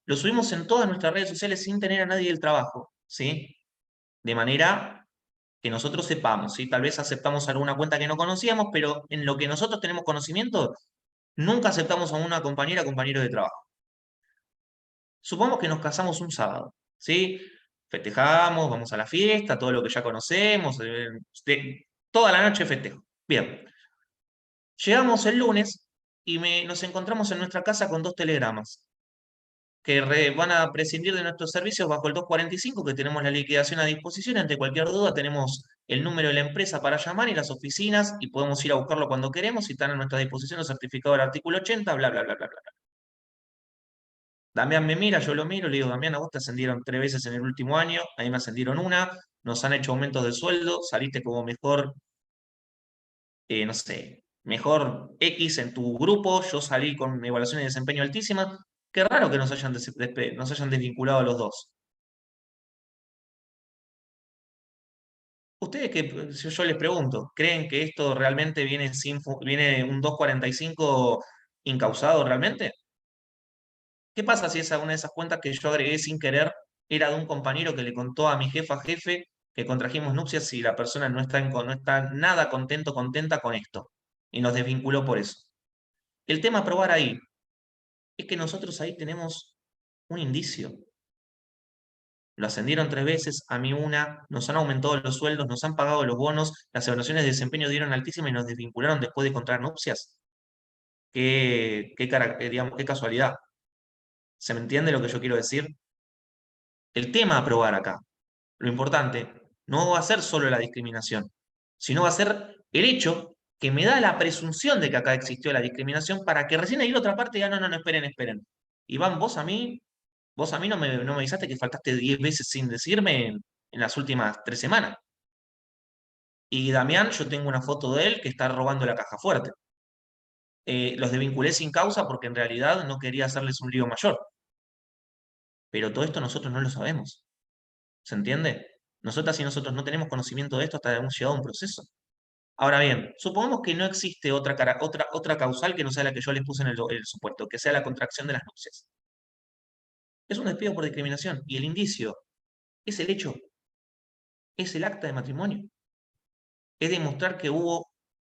Lo subimos en todas nuestras redes sociales sin tener a nadie del trabajo, ¿sí? De manera que nosotros sepamos, ¿sí? Tal vez aceptamos alguna cuenta que no conocíamos, pero en lo que nosotros tenemos conocimiento, nunca aceptamos a una compañera o compañero de trabajo. Supongamos que nos casamos un sábado, ¿sí? Festejamos, vamos a la fiesta, todo lo que ya conocemos, toda la noche festejo. Bien. Llegamos el lunes y nos encontramos en nuestra casa con dos telegramas que van a prescindir de nuestros servicios bajo el 245, que tenemos la liquidación a disposición. Ante cualquier duda tenemos el número de la empresa para llamar y las oficinas y podemos ir a buscarlo cuando queremos y están a nuestra disposición los certificados del artículo 80, bla, bla, bla, bla, bla. Damián me mira, yo lo miro, le digo, Damián, a vos te ascendieron 3 veces en el último año, a mí me ascendieron una, nos han hecho aumentos de sueldo, saliste como mejor, no sé, mejor X en tu grupo, yo salí con evaluaciones de desempeño altísimas. Qué raro que nos hayan desvinculado a los dos. Ustedes que, si yo les pregunto, ¿creen que esto realmente viene un 245 incausado realmente? ¿Qué pasa si una de esas cuentas que yo agregué sin querer era de un compañero que le contó a mi jefe que contrajimos nupcias y la persona no está nada contenta con esto y nos desvinculó por eso? El tema a probar ahí es que nosotros ahí tenemos un indicio. Lo ascendieron 3 veces, a mí una, nos han aumentado los sueldos, nos han pagado los bonos, las evaluaciones de desempeño dieron altísimas y nos desvincularon después de contraer nupcias. Digamos, qué casualidad. ¿Se me entiende lo que yo quiero decir? El tema a probar acá, lo importante, no va a ser solo la discriminación, sino va a ser el hecho que me da la presunción de que acá existió la discriminación para que recién ahí la otra parte diga, no, no, no, esperen. Iván, vos a mí no me avisaste que faltaste 10 veces sin decirme en las últimas 3 semanas. Y Damián, yo tengo una foto de él que está robando la caja fuerte. Los desvinculé sin causa porque en realidad no quería hacerles un lío mayor. Pero todo esto nosotros no lo sabemos. ¿Se entiende? Nosotras y nosotros no tenemos conocimiento de esto hasta que hemos llegado a un proceso. Ahora bien, supongamos que no existe otra causal que no sea la que yo les puse en el supuesto, que sea la contracción de las nupcias. Es un despido por discriminación y el indicio es el hecho, es el acta de matrimonio. Es demostrar que hubo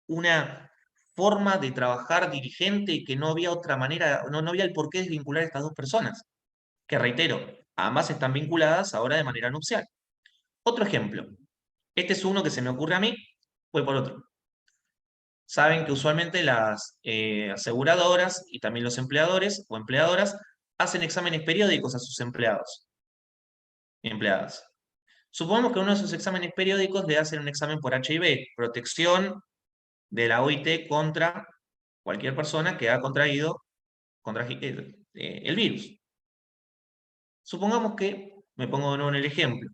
una forma de trabajar dirigente y que no había otra manera, no había el por qué desvincular a estas dos personas, que reitero, ambas están vinculadas ahora de manera nupcial. Otro ejemplo, este es uno que se me ocurre a mí, voy por otro. Saben que usualmente las aseguradoras y también los empleadores o empleadoras hacen exámenes periódicos a sus empleados y empleadas. Supongamos que uno de esos exámenes periódicos le hacen un examen por HIV, protección de la OIT contra cualquier persona que ha contraído el virus. Supongamos que, me pongo de nuevo en el ejemplo,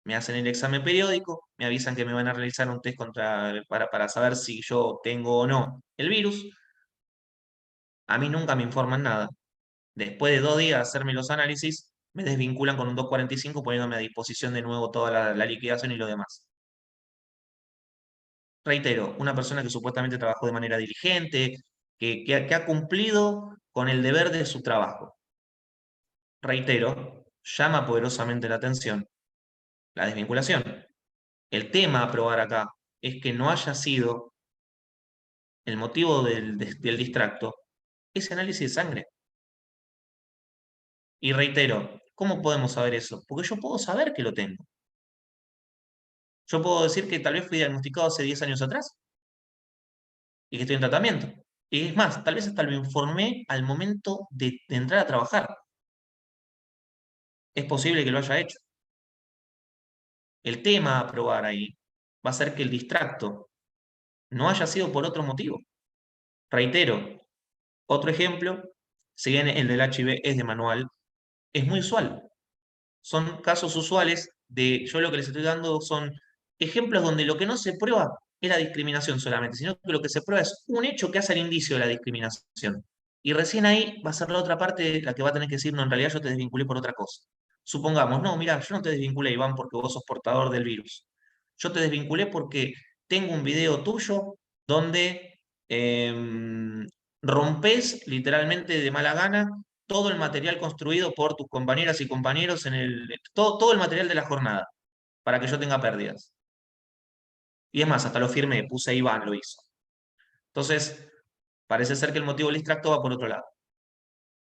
me hacen el examen periódico, me avisan que me van a realizar un test para saber si yo tengo o no el virus. A mí nunca me informan nada. Después de 2 días de hacerme los análisis, me desvinculan con un 245 poniéndome a disposición de nuevo toda la liquidación y lo demás. Reitero, una persona que supuestamente trabajó de manera diligente, que ha cumplido con el deber de su trabajo. Reitero, llama poderosamente la atención la desvinculación. El tema a probar acá es que no haya sido el motivo del distracto ese análisis de sangre. Y reitero, ¿cómo podemos saber eso? Porque yo puedo saber que lo tengo. Yo puedo decir que tal vez fui diagnosticado hace 10 años atrás y que estoy en tratamiento. Y es más, tal vez hasta lo informé al momento de entrar a trabajar. Es posible que lo haya hecho. El tema a probar ahí va a ser que el distracto no haya sido por otro motivo. Reitero, otro ejemplo, si bien el del HIV es de manual, es muy usual. Son casos usuales yo lo que les estoy dando son ejemplos donde lo que no se prueba es la discriminación solamente, sino que lo que se prueba es un hecho que hace el indicio de la discriminación. Y recién ahí va a ser la otra parte la que va a tener que decir, no, en realidad yo te desvinculé por otra cosa. Supongamos, no, mira, yo no te desvinculé, Iván, porque vos sos portador del virus. Yo te desvinculé porque tengo un video tuyo donde rompes literalmente de mala gana todo el material construido por tus compañeras y compañeros todo el material de la jornada, para que yo tenga pérdidas. Y es más, hasta lo firmé, puse Iván, lo hizo. Entonces, parece ser que el motivo del distracto va por otro lado.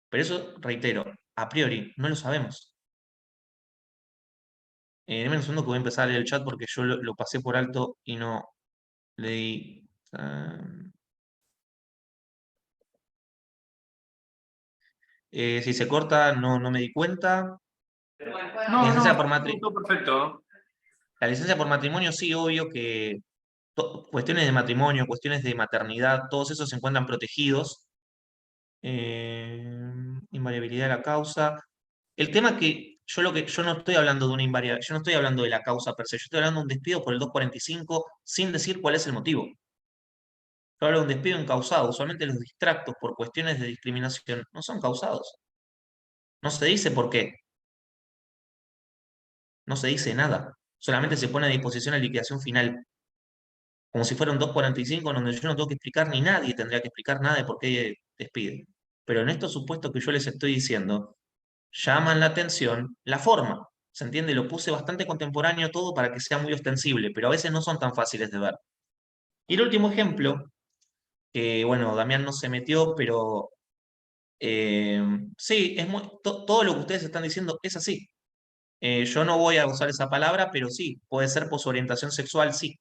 Pero eso, reitero, a priori, no lo sabemos. Deme un segundo que voy a empezar a leer el chat porque yo lo pasé por alto y no leí. Si se corta, no me di cuenta. No, Licencia por matrimonio. todo perfecto. La licencia por matrimonio, sí, obvio que cuestiones de matrimonio, cuestiones de maternidad, todos esos se encuentran protegidos. Invariabilidad de la causa. El tema que yo no estoy hablando de una invariabilidad, yo no estoy hablando de la causa per se, yo estoy hablando de un despido por el 245 sin decir cuál es el motivo. Yo hablo de un despido incausado. Usualmente los distractos por cuestiones de discriminación no son causados. No se dice por qué. No se dice nada. Solamente se pone a disposición la liquidación final. Como si fuera un 245 en donde yo no tengo que explicar ni nadie tendría que explicar nada de por qué despide. Pero en estos supuestos que yo les estoy diciendo, llaman la atención la forma. ¿Se entiende? Lo puse bastante contemporáneo todo para que sea muy ostensible, pero a veces no son tan fáciles de ver. Y el último ejemplo, que bueno, Damián no se metió, pero sí, todo lo que ustedes están diciendo es así. Yo no voy a usar esa palabra, pero sí, puede ser por su orientación sexual, sí.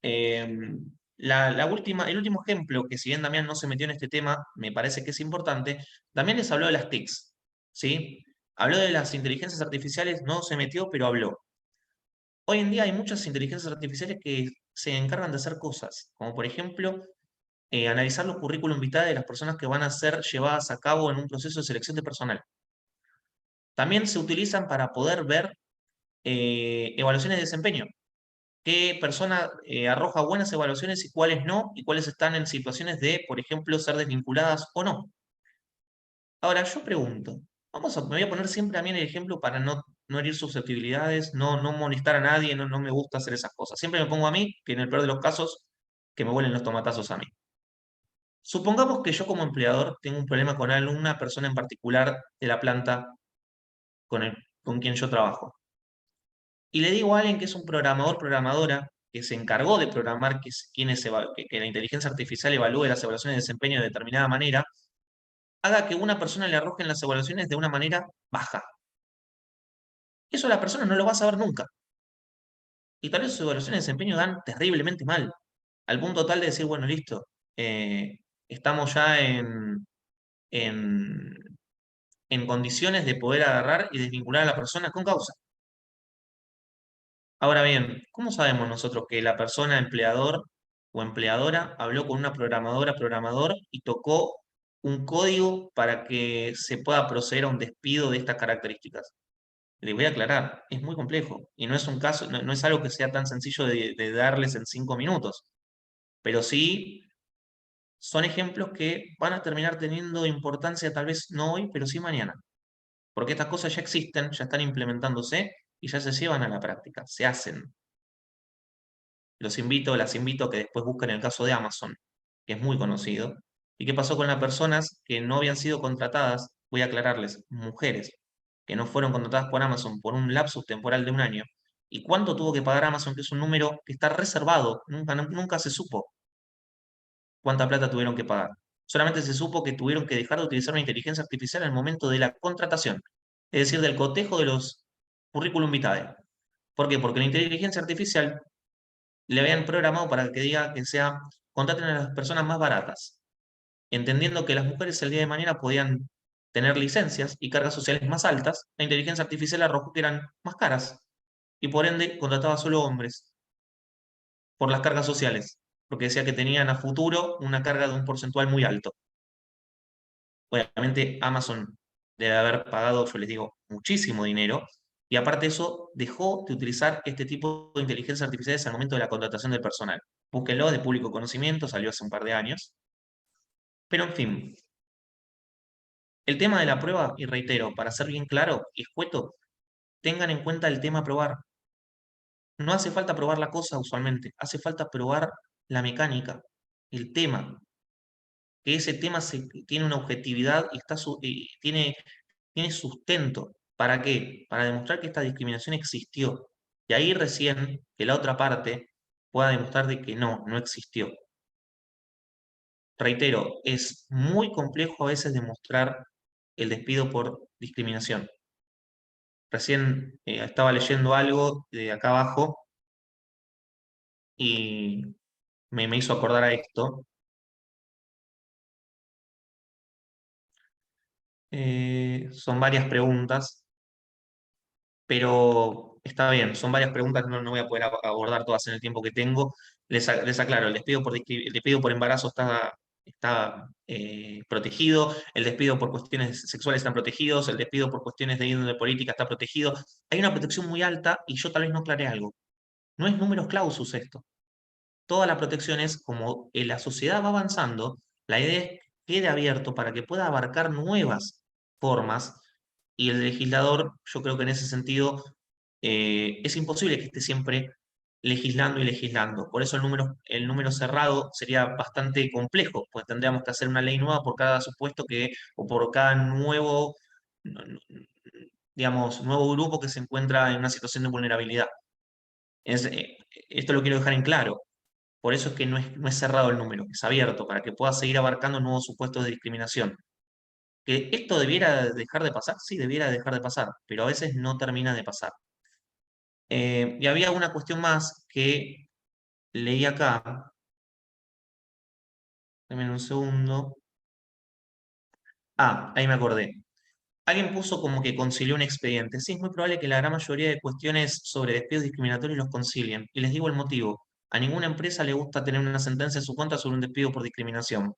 El último ejemplo, que si bien Damián no se metió en este tema, me parece que es importante, Damián les habló de las TICs, ¿sí? Habló de las inteligencias artificiales, no se metió, pero habló. Hoy en día hay muchas inteligencias artificiales que se encargan de hacer cosas, como por ejemplo, analizar los currículum vitae de las personas que van a ser llevadas a cabo en un proceso de selección de personal. También se utilizan para poder ver evaluaciones de desempeño. Qué persona arroja buenas evaluaciones y cuáles no, y cuáles están en situaciones de, por ejemplo, ser desvinculadas o no. Ahora, yo pregunto, me voy a poner siempre a mí en el ejemplo para no herir susceptibilidades, no molestar a nadie, no me gusta hacer esas cosas. Siempre me pongo a mí, que en el peor de los casos, que me vuelen los tomatazos a mí. Supongamos que yo como empleador tengo un problema con alguna persona en particular de la planta con quien yo trabajo. Y le digo a alguien que es un programador, programadora, que se encargó de programar que la inteligencia artificial evalúe las evaluaciones de desempeño de determinada manera, haga que una persona le arrojen las evaluaciones de una manera baja. Eso la persona no lo va a saber nunca. Y tal vez sus evaluaciones de desempeño dan terriblemente mal, al punto tal de decir, bueno, listo, estamos ya en, en condiciones de poder agarrar y desvincular a la persona con causa. Ahora bien, ¿cómo sabemos nosotros que la persona empleador o empleadora habló con una programadora, programador y tocó un código para que se pueda proceder a un despido de estas características? Le voy a aclarar, es muy complejo y no es un caso, no es algo que sea tan sencillo de darles en 5 minutos, pero sí son ejemplos que van a terminar teniendo importancia tal vez no hoy, pero sí mañana, porque estas cosas ya existen, ya están implementándose y ya se llevan a la práctica, se hacen. Las invito a que después busquen el caso de Amazon, que es muy conocido. ¿Y qué pasó con las personas que no habían sido contratadas? Voy a aclararles, mujeres, que no fueron contratadas por Amazon por un lapsus temporal de 1 año. ¿Y cuánto tuvo que pagar Amazon? Que es un número que está reservado, nunca se supo cuánta plata tuvieron que pagar. Solamente se supo que tuvieron que dejar de utilizar una inteligencia artificial al momento de la contratación, es decir, del cotejo de los currículum vitae. ¿Por qué? Porque la inteligencia artificial le habían programado para que diga que sea, contraten a las personas más baratas, entendiendo que las mujeres el día de mañana podían tener licencias y cargas sociales más altas, la inteligencia artificial arrojó que eran más caras y por ende contrataba solo hombres por las cargas sociales, porque decía que tenían a futuro una carga de un porcentual muy alto. Obviamente Amazon debe haber pagado, yo les digo, muchísimo dinero, y aparte de eso, dejó de utilizar este tipo de inteligencias artificiales al momento de la contratación del personal. Búsquenlo, de público conocimiento, salió hace un par de años. Pero en fin, el tema de la prueba, y reitero, para ser bien claro y escueto, tengan en cuenta el tema a probar. No hace falta probar la cosa usualmente, hace falta probar la mecánica, el tema, que ese tema tiene una objetividad y tiene sustento. ¿Para qué? Para demostrar que esta discriminación existió. Y ahí recién que la otra parte pueda demostrar de que no existió. Reitero, es muy complejo a veces demostrar el despido por discriminación. Recién estaba leyendo algo de acá abajo y me hizo acordar a esto. Son varias preguntas, pero está bien, son varias preguntas, no voy a poder abordar todas en el tiempo que tengo. Les aclaro, el despido por embarazo está protegido, el despido por cuestiones sexuales están protegidos, el despido por cuestiones de índole política está protegido. Hay una protección muy alta y yo tal vez no aclaré algo. No es numerus clausus esto. Toda la protección es como la sociedad va avanzando, la idea es que quede abierto para que pueda abarcar nuevas formas y el legislador, yo creo que en ese sentido, es imposible que esté siempre legislando y legislando. Por eso el número cerrado sería bastante complejo, pues tendríamos que hacer una ley nueva por cada supuesto o por cada nuevo, digamos, nuevo grupo que se encuentra en una situación de vulnerabilidad. Esto lo quiero dejar en claro. Por eso es que no es cerrado el número, es abierto, para que pueda seguir abarcando nuevos supuestos de discriminación. ¿Que esto debiera dejar de pasar? Sí, debiera dejar de pasar, pero a veces no termina de pasar. Y había una cuestión más que leí acá. Dame un segundo. Ah, ahí me acordé. Alguien puso como que concilió un expediente. Sí, es muy probable que la gran mayoría de cuestiones sobre despidos discriminatorios los concilien. Y les digo el motivo. A ninguna empresa le gusta tener una sentencia en su contra sobre un despido por discriminación.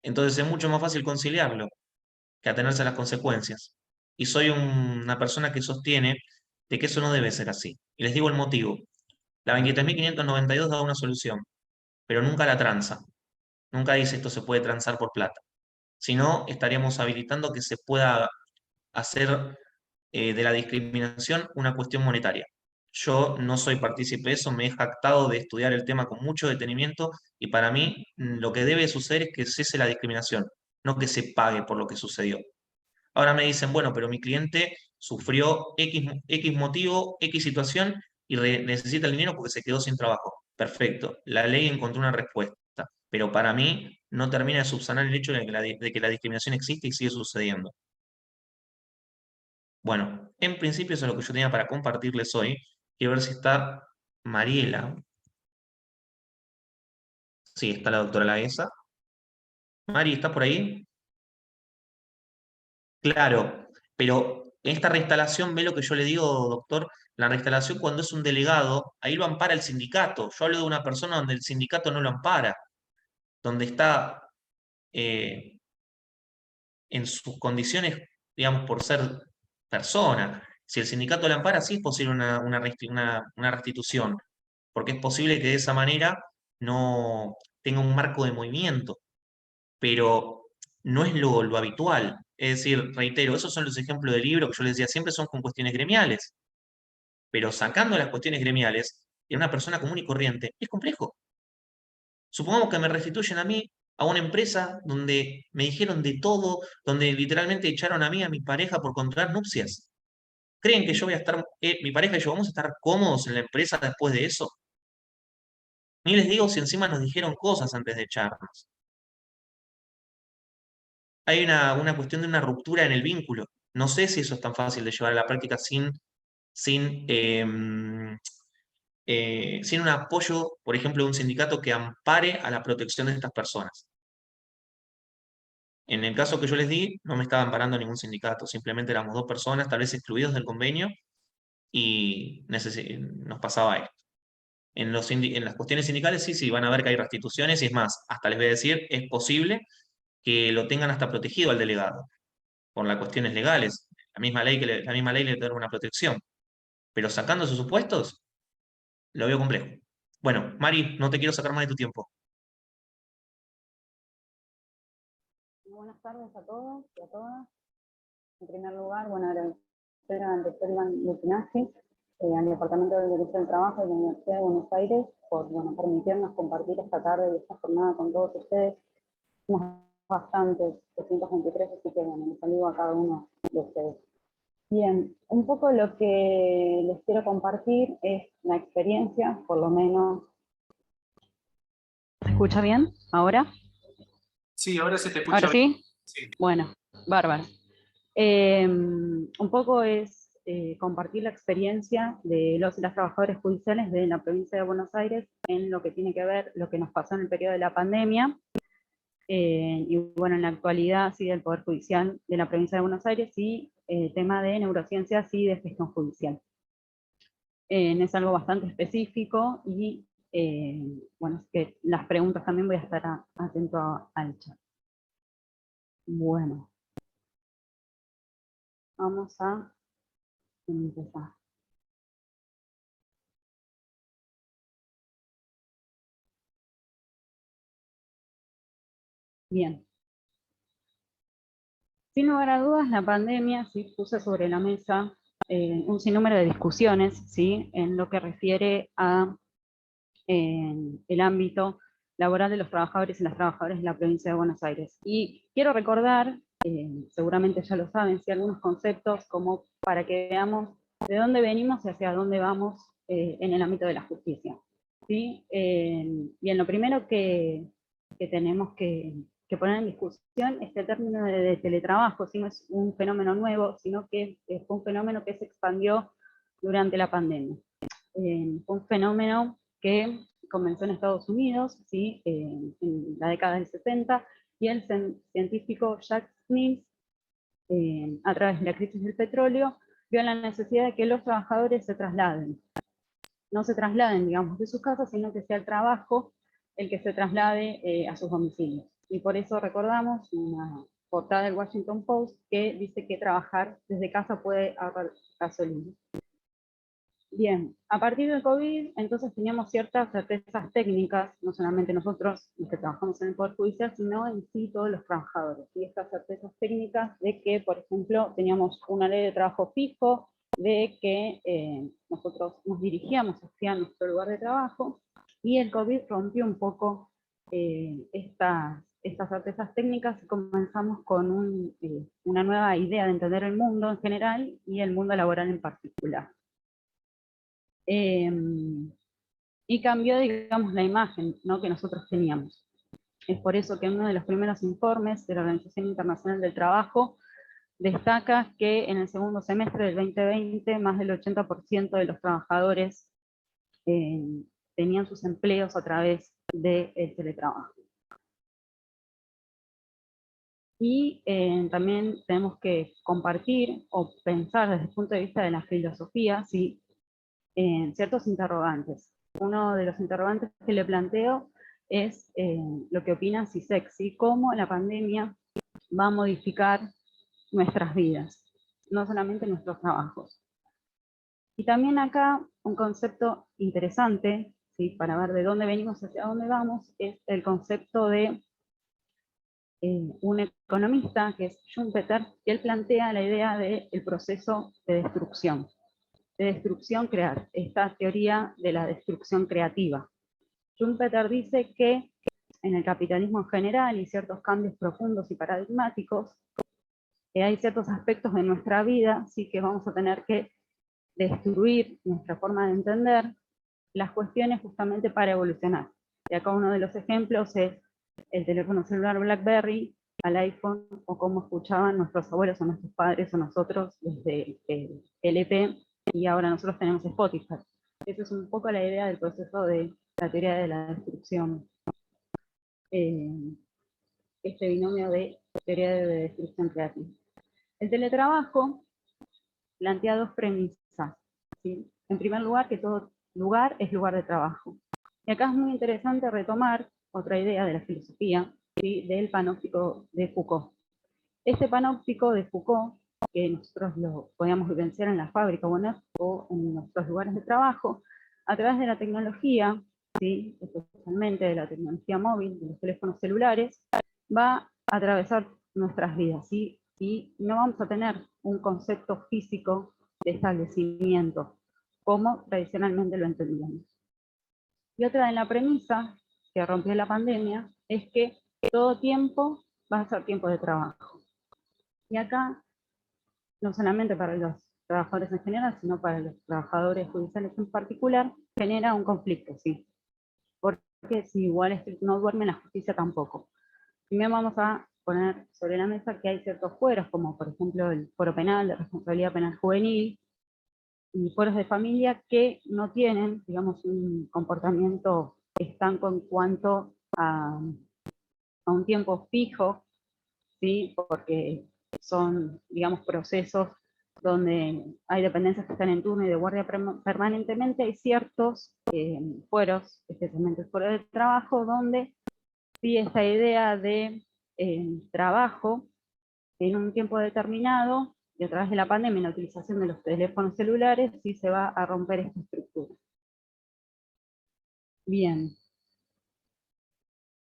Entonces es mucho más fácil conciliarlo que atenerse a las consecuencias. Y soy una persona que sostiene de que eso no debe ser así. Y les digo el motivo. La 23.592 da una solución, pero nunca la tranza. Nunca dice esto se puede transar por plata. Si no, estaríamos habilitando que se pueda hacer de la discriminación una cuestión monetaria. Yo no soy partícipe de eso, me he jactado de estudiar el tema con mucho detenimiento y para mí lo que debe suceder es que cese la discriminación, no que se pague por lo que sucedió. Ahora me dicen, bueno, pero mi cliente sufrió X motivo, X situación y necesita el dinero porque se quedó sin trabajo. Perfecto, la ley encontró una respuesta, pero para mí no termina de subsanar el hecho de que la discriminación existe y sigue sucediendo. Bueno, en principio eso es lo que yo tenía para compartirles hoy. Quiero ver si está Mariela. Sí, está la doctora Laesa. Mari, ¿está por ahí? Claro, pero esta reinstalación, ve lo que yo le digo, doctor, la reinstalación cuando es un delegado, ahí lo ampara el sindicato. Yo hablo de una persona donde el sindicato no lo ampara, donde está en sus condiciones, digamos, por ser persona. Si el sindicato lo ampara, sí es posible una restitución, porque es posible que de esa manera no tenga un marco de movimiento, pero no es lo habitual. Es decir, reitero, esos son los ejemplos del libro que yo les decía, siempre son con cuestiones gremiales, pero sacando las cuestiones gremiales, en una persona común y corriente, es complejo. Supongamos que me restituyen a mí, a una empresa donde me dijeron de todo, donde literalmente echaron a mí, a mi pareja, por contraer nupcias. ¿Creen que yo voy a estar, mi pareja y yo vamos a estar cómodos en la empresa después de eso? Ni les digo si encima nos dijeron cosas antes de echarnos. Hay una cuestión de una ruptura en el vínculo. No sé si eso es tan fácil de llevar a la práctica sin, sin un apoyo, por ejemplo, de un sindicato que ampare a la protección de estas personas. En el caso que yo les di, no me estaba amparando ningún sindicato, simplemente éramos dos personas, tal vez excluidos del convenio, y nos pasaba esto. En las cuestiones sindicales sí, van a ver que hay restituciones, y es más, hasta les voy a decir, es posible que lo tengan hasta protegido al delegado, por las cuestiones legales. La misma ley le da una protección. Pero sacando sus supuestos, lo veo complejo. Bueno, Mari, no te quiero sacar más de tu tiempo. Buenas tardes a todos y a todas. En primer lugar, bueno, agradecer al doctor Iván Lutinazzi, al Departamento de Derecho del Trabajo de la Universidad de Buenos Aires, por permitirnos compartir esta tarde y esta jornada con todos ustedes. Somos bastantes, 223, así que bueno, les saludo a cada uno de ustedes. Bien, un poco lo que les quiero compartir es la experiencia, por lo menos. ¿Se escucha bien ahora? Sí, ahora se te escucha. ¿Ahora sí? Sí. Bueno, bárbaro. Un poco es compartir la experiencia de los y las trabajadores judiciales de la provincia de Buenos Aires en lo que tiene que ver lo que nos pasó en el periodo de la pandemia, y bueno, en la actualidad sí del Poder Judicial de la provincia de Buenos Aires y tema de neurociencias y de gestión judicial. Es algo bastante específico y bueno, es que las preguntas también voy a estar atento al chat. Bueno. Vamos a empezar. Bien. Sin lugar a dudas, la pandemia sí puso sobre la mesa un sinnúmero de discusiones, ¿sí?, en lo que refiere a el ámbito laboral de los trabajadores y las trabajadoras de la provincia de Buenos Aires. Y quiero recordar, seguramente ya lo saben, sí, algunos conceptos como para que veamos de dónde venimos y hacia dónde vamos en el ámbito de la justicia. ¿Sí? Bien, lo primero que tenemos que poner en discusión este término de teletrabajo, si no es un fenómeno nuevo, sino que fue un fenómeno que se expandió durante la pandemia. Fue un fenómeno que comenzó en Estados Unidos, ¿sí?, en la década del 60, y el científico Jack Smith, a través de la crisis del petróleo, vio la necesidad de que los trabajadores se trasladen. No se trasladen, digamos, de sus casas, sino que sea el trabajo el que se traslade a sus domicilios. Y por eso recordamos una portada del Washington Post que dice que trabajar desde casa puede ahorrar gasolina. Bien, a partir del COVID, entonces teníamos ciertas certezas técnicas, no solamente nosotros, los que trabajamos en el Poder Judicial, sino en sí todos los trabajadores. Y estas certezas técnicas de que, por ejemplo, teníamos una ley de trabajo fijo, de que nosotros nos dirigíamos hacia nuestro lugar de trabajo, y el COVID rompió un poco estas certezas técnicas y comenzamos con una nueva idea de entender el mundo en general y el mundo laboral en particular. y cambió, digamos, la imagen, ¿no?, que nosotros teníamos. Es por eso que uno de los primeros informes de la Organización Internacional del Trabajo destaca que en el segundo semestre del 2020 más del 80% de los trabajadores tenían sus empleos a través del teletrabajo. Y también tenemos que compartir o pensar desde el punto de vista de la filosofía, ¿sí?, ciertos interrogantes. Uno de los interrogantes que le planteo es lo que opina CISEC, ¿sí?, cómo la pandemia va a modificar nuestras vidas, no solamente nuestros trabajos. Y también acá un concepto interesante, ¿sí?, para ver de dónde venimos hacia dónde vamos, es el concepto de un economista, que es Schumpeter, que él plantea la idea del proceso de destrucción crear, esta teoría de la destrucción creativa. Schumpeter dice que en el capitalismo en general y ciertos cambios profundos y paradigmáticos, hay ciertos aspectos de nuestra vida, sí, que vamos a tener que destruir nuestra forma de entender las cuestiones justamente para evolucionar. Y acá uno de los ejemplos es el teléfono celular BlackBerry al iPhone, o cómo escuchaban nuestros abuelos o nuestros padres o nosotros desde el LP, y ahora nosotros tenemos Spotify. Esa es un poco la idea del proceso de la teoría de la destrucción. Este binomio de teoría de destrucción creativa. El teletrabajo plantea dos premisas, ¿sí? En primer lugar, que todo lugar es lugar de trabajo. Y acá es muy interesante retomar otra idea de la filosofía, ¿sí?, del panóptico de Foucault. Este panóptico de Foucault, que nosotros lo podíamos vivenciar en la fábrica o en nuestros lugares de trabajo, a través de la tecnología, ¿sí?, especialmente de la tecnología móvil, de los teléfonos celulares, va a atravesar nuestras vidas, ¿sí?, y no vamos a tener un concepto físico de establecimiento, como tradicionalmente lo entendíamos. Y otra de la premisa que rompió la pandemia es que todo tiempo va a ser tiempo de trabajo. Y acá, no solamente para los trabajadores en general, sino para los trabajadores judiciales en particular, genera un conflicto, ¿sí? Porque si Wall Street no duerme, la justicia tampoco. Primero vamos a poner sobre la mesa que hay ciertos fueros, como por ejemplo el foro penal, de responsabilidad penal juvenil, y foros de familia que no tienen, digamos, un comportamiento estanco en cuanto a un tiempo fijo, ¿sí?, porque son, digamos, procesos donde hay dependencias que están en turno y de guardia permanentemente. Hay ciertos fueros, especialmente el foro de trabajo, donde sí, esta idea de trabajo en un tiempo determinado, y a través de la pandemia y la utilización de los teléfonos celulares, sí se va a romper esta estructura. Bien.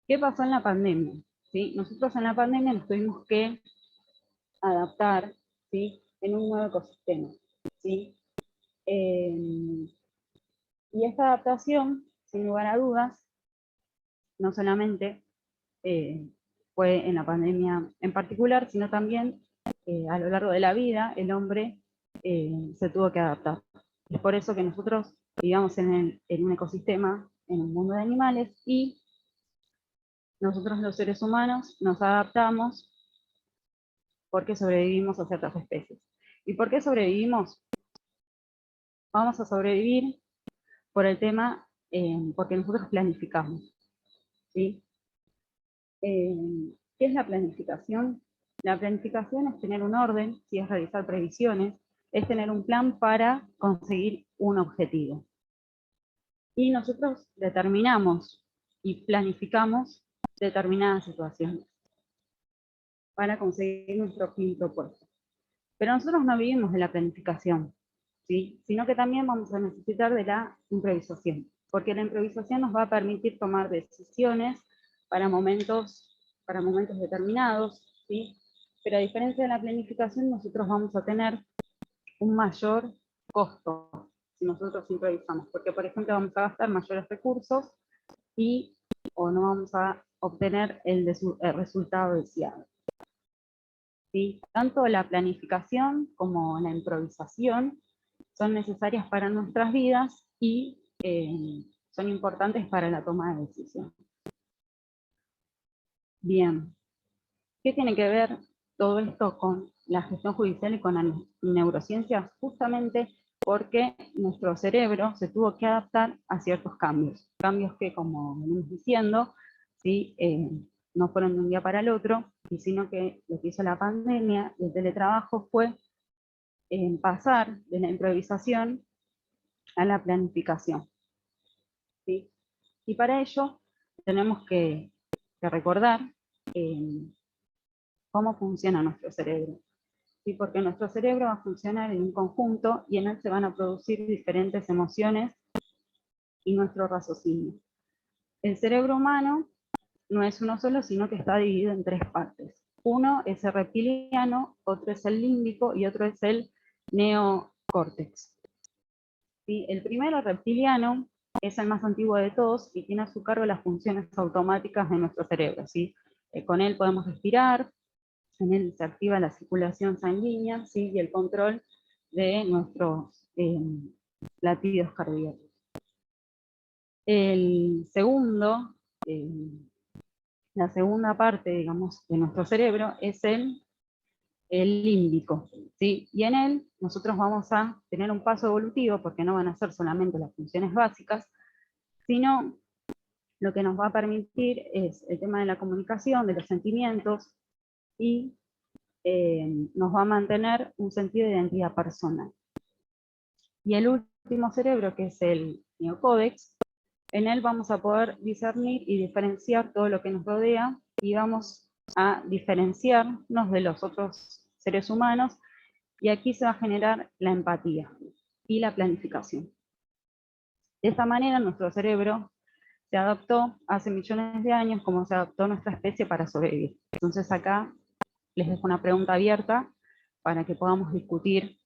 ¿Qué pasó en la pandemia? ¿Sí? Nosotros en la pandemia nos tuvimos que adaptar, ¿sí?, en un nuevo ecosistema, ¿sí? Y esta adaptación, sin lugar a dudas, no solamente fue en la pandemia en particular, sino también a lo largo de la vida el hombre se tuvo que adaptar. Es por eso que nosotros vivamos en un ecosistema, en un mundo de animales, y nosotros los seres humanos nos adaptamos porque sobrevivimos a ciertas especies. ¿Y por qué sobrevivimos? Vamos a sobrevivir por el tema, porque nosotros planificamos, ¿sí? ¿Qué es la planificación? La planificación es tener un orden, ¿sí?, es realizar previsiones, es tener un plan para conseguir un objetivo. Y nosotros determinamos y planificamos determinadas situaciones para conseguir nuestro fin propuesto. Pero nosotros no vivimos de la planificación, ¿sí?, sino que también vamos a necesitar de la improvisación, porque la improvisación nos va a permitir tomar decisiones para momentos determinados, ¿sí? Pero a diferencia de la planificación, nosotros vamos a tener un mayor costo si nosotros improvisamos, porque por ejemplo vamos a gastar mayores recursos o no vamos a obtener el resultado deseado. ¿Sí? Tanto la planificación como la improvisación son necesarias para nuestras vidas y son importantes para la toma de decisión. Bien, ¿qué tiene que ver todo esto con la gestión judicial y con la neurociencia? Justamente porque nuestro cerebro se tuvo que adaptar a ciertos cambios que, como venimos diciendo, ¿sí? No fueron de un día para el otro, sino que lo que hizo la pandemia y el teletrabajo fue pasar de la improvisación a la planificación, ¿sí? Y para ello tenemos que recordar cómo funciona nuestro cerebro, ¿sí? Porque nuestro cerebro va a funcionar en un conjunto y en él se van a producir diferentes emociones y nuestro raciocinio. El cerebro humano no es uno solo, sino que está dividido en tres partes. Uno es el reptiliano, otro es el límbico y otro es el neocórtex. ¿Sí? El primero, reptiliano, es el más antiguo de todos y tiene a su cargo las funciones automáticas de nuestro cerebro, ¿sí? Con él podemos respirar, en él se activa la circulación sanguínea, ¿sí? Y el control de nuestros latidos cardíacos. El segundo, la segunda parte, digamos, de nuestro cerebro es el límbico, ¿sí? Y en él nosotros vamos a tener un paso evolutivo, porque no van a ser solamente las funciones básicas, sino lo que nos va a permitir es el tema de la comunicación, de los sentimientos, y nos va a mantener un sentido de identidad personal. Y el último cerebro, que es el neocórtex, en él vamos a poder discernir y diferenciar todo lo que nos rodea, y vamos a diferenciarnos de los otros seres humanos, y aquí se va a generar la empatía y la planificación. De esta manera nuestro cerebro se adaptó hace millones de años como se adaptó nuestra especie para sobrevivir. Entonces acá les dejo una pregunta abierta para que podamos discutir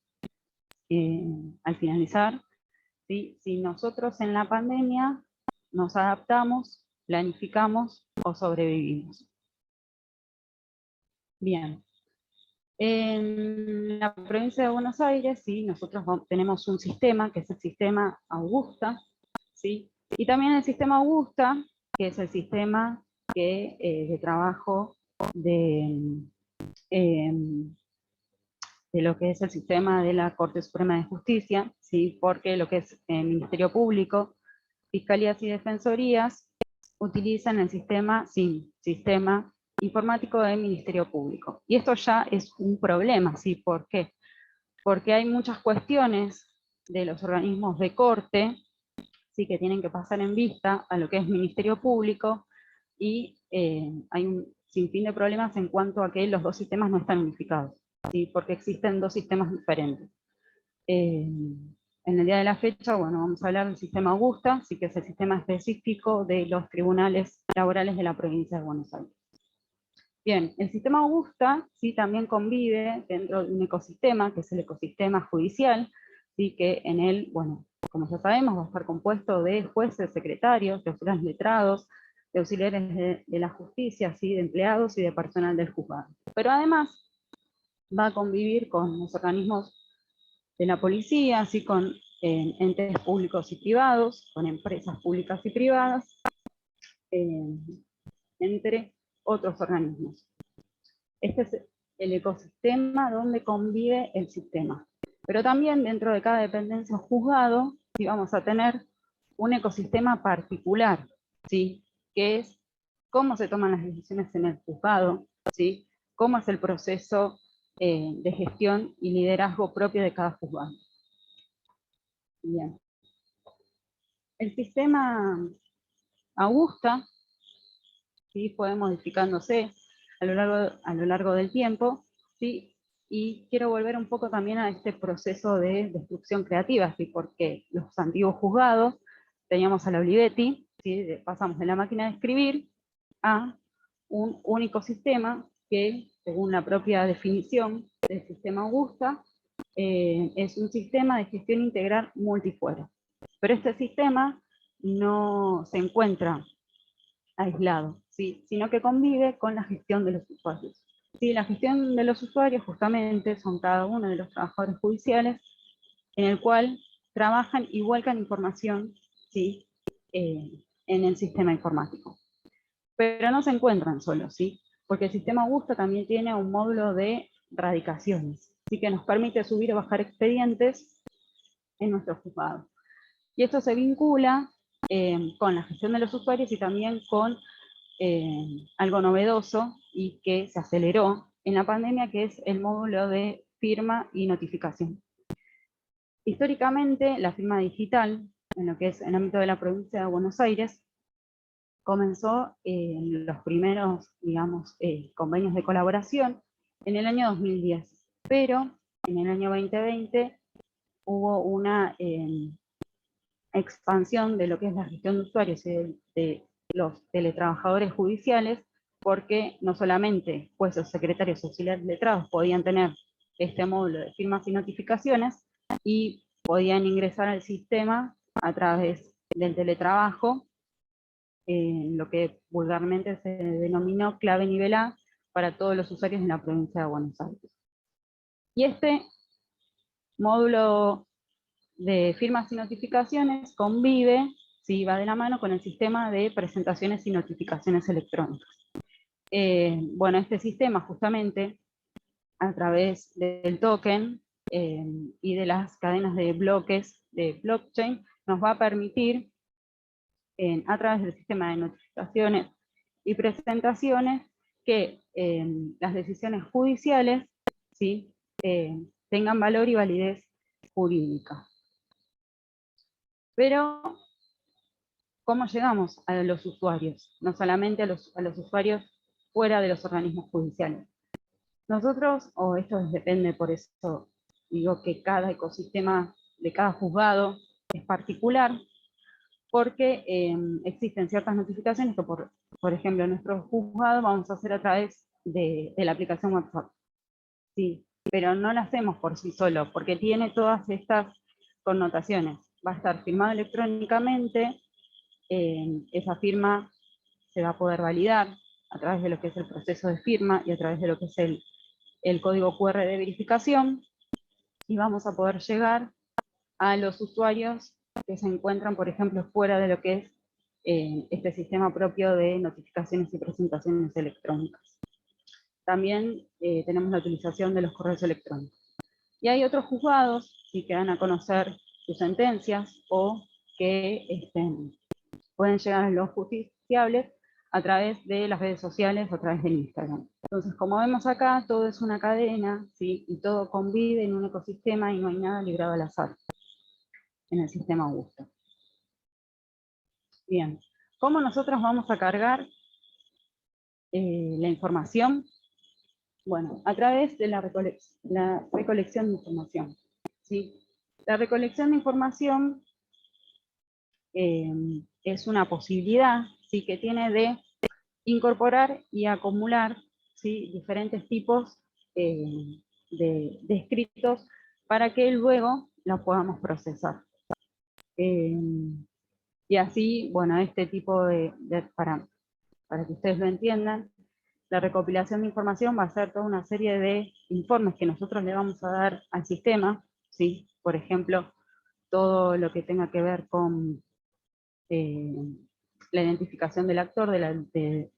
al finalizar, ¿sí? Si nosotros en la pandemia nos adaptamos, planificamos o sobrevivimos. Bien. En la provincia de Buenos Aires, sí, nosotros tenemos un sistema, que es el sistema Augusta, ¿sí? Y también el sistema Augusta, que es el sistema de trabajo de lo que es el sistema de la Corte Suprema de Justicia, ¿sí? Porque lo que es el Ministerio Público, Fiscalías y Defensorías utilizan el sistema SIM, Sistema Informático del Ministerio Público. Y esto ya es un problema, ¿sí? ¿Por qué? Porque hay muchas cuestiones de los organismos de corte, ¿sí? Que tienen que pasar en vista a lo que es Ministerio Público, y hay un sinfín de problemas en cuanto a que los dos sistemas no están unificados, ¿sí? Porque existen dos sistemas diferentes. En el día de la fecha, bueno, vamos a hablar del sistema Augusta, sí, que es el sistema específico de los tribunales laborales de la provincia de Buenos Aires. Bien, el sistema Augusta sí también convive dentro de un ecosistema, que es el ecosistema judicial, sí, que en él, bueno, como ya sabemos, va a estar compuesto de jueces, secretarios, de auxiliares letrados, de auxiliares de la justicia, ¿sí? De empleados y de personal del juzgado. Pero además va a convivir con los organismos de la policía, así con entes públicos y privados, con empresas públicas y privadas, entre otros organismos. Este es el ecosistema donde convive el sistema. Pero también dentro de cada dependencia o juzgado, sí, vamos a tener un ecosistema particular, ¿sí? Que es cómo se toman las decisiones en el juzgado, ¿sí? Cómo es el proceso de gestión y liderazgo propio de cada juzgado. Bien. El sistema Augusta, ¿sí? Fue modificándose a lo largo del tiempo, ¿sí? Y quiero volver un poco también a este proceso de destrucción creativa, ¿sí? Porque los antiguos juzgados, teníamos a la Olivetti, ¿sí? Pasamos de la máquina de escribir a un único sistema que, según la propia definición del sistema Augusta, es un sistema de gestión integral multifuero. Pero este sistema no se encuentra aislado, ¿sí? Sino que convive con la gestión de los usuarios. ¿Sí? La gestión de los usuarios justamente son cada uno de los trabajadores judiciales en el cual trabajan y vuelcan información, ¿sí? En el sistema informático. Pero no se encuentran solos, ¿sí? Porque el sistema Augusto también tiene un módulo de radicaciones, así que nos permite subir o bajar expedientes en nuestro juzgado. Y esto se vincula con la gestión de los usuarios y también con algo novedoso y que se aceleró en la pandemia, que es el módulo de firma y notificación. Históricamente, la firma digital, en lo que es el ámbito de la provincia de Buenos Aires, comenzó en los primeros, digamos, convenios de colaboración en el año 2010, pero en el año 2020 hubo una expansión de lo que es la gestión de usuarios y de los teletrabajadores judiciales, porque no solamente jueces, secretarios, auxiliares letrados podían tener este módulo de firmas y notificaciones y podían ingresar al sistema a través del teletrabajo, lo que vulgarmente se denominó clave nivel A para todos los usuarios en la provincia de Buenos Aires. Y este módulo de firmas y notificaciones convive, ¿sí? Va de la mano con el sistema de presentaciones y notificaciones electrónicas. Bueno, este sistema justamente, a través del token y de las cadenas de bloques de blockchain, nos va a permitir, a través del sistema de notificaciones y presentaciones, que las decisiones judiciales, ¿sí? Tengan valor y validez jurídica. Pero, ¿cómo llegamos a los usuarios? No solamente a los usuarios fuera de los organismos judiciales. Nosotros, esto depende, por eso digo que cada ecosistema de cada juzgado es particular, porque existen ciertas notificaciones que, por ejemplo, en nuestro juzgado vamos a hacer a través de la aplicación WhatsApp. Sí, pero no la hacemos por sí solo, porque tiene todas estas connotaciones. Va a estar firmado electrónicamente, esa firma se va a poder validar a través de lo que es el proceso de firma y a través de lo que es el código QR de verificación, y vamos a poder llegar a los usuarios que se encuentran, por ejemplo, fuera de lo que es este sistema propio de notificaciones y presentaciones electrónicas. También tenemos la utilización de los correos electrónicos. Y hay otros juzgados que dan a conocer sus sentencias o que pueden llegar a los justiciables a través de las redes sociales o a través de Instagram. Entonces, como vemos acá, todo es una cadena, ¿sí? Y todo convive en un ecosistema y no hay nada librado al azar en el sistema Augusto. Bien, ¿cómo nosotros vamos a cargar la información? Bueno, a través de la recolección de información, ¿sí? La recolección de información es una posibilidad, ¿sí? Que tiene de incorporar y acumular, ¿sí? Diferentes tipos de escritos para que luego los podamos procesar. Y así, bueno, este tipo para que ustedes lo entiendan, la recopilación de información va a ser toda una serie de informes que nosotros le vamos a dar al sistema, ¿sí? Por ejemplo, todo lo que tenga que ver con la identificación del actor, del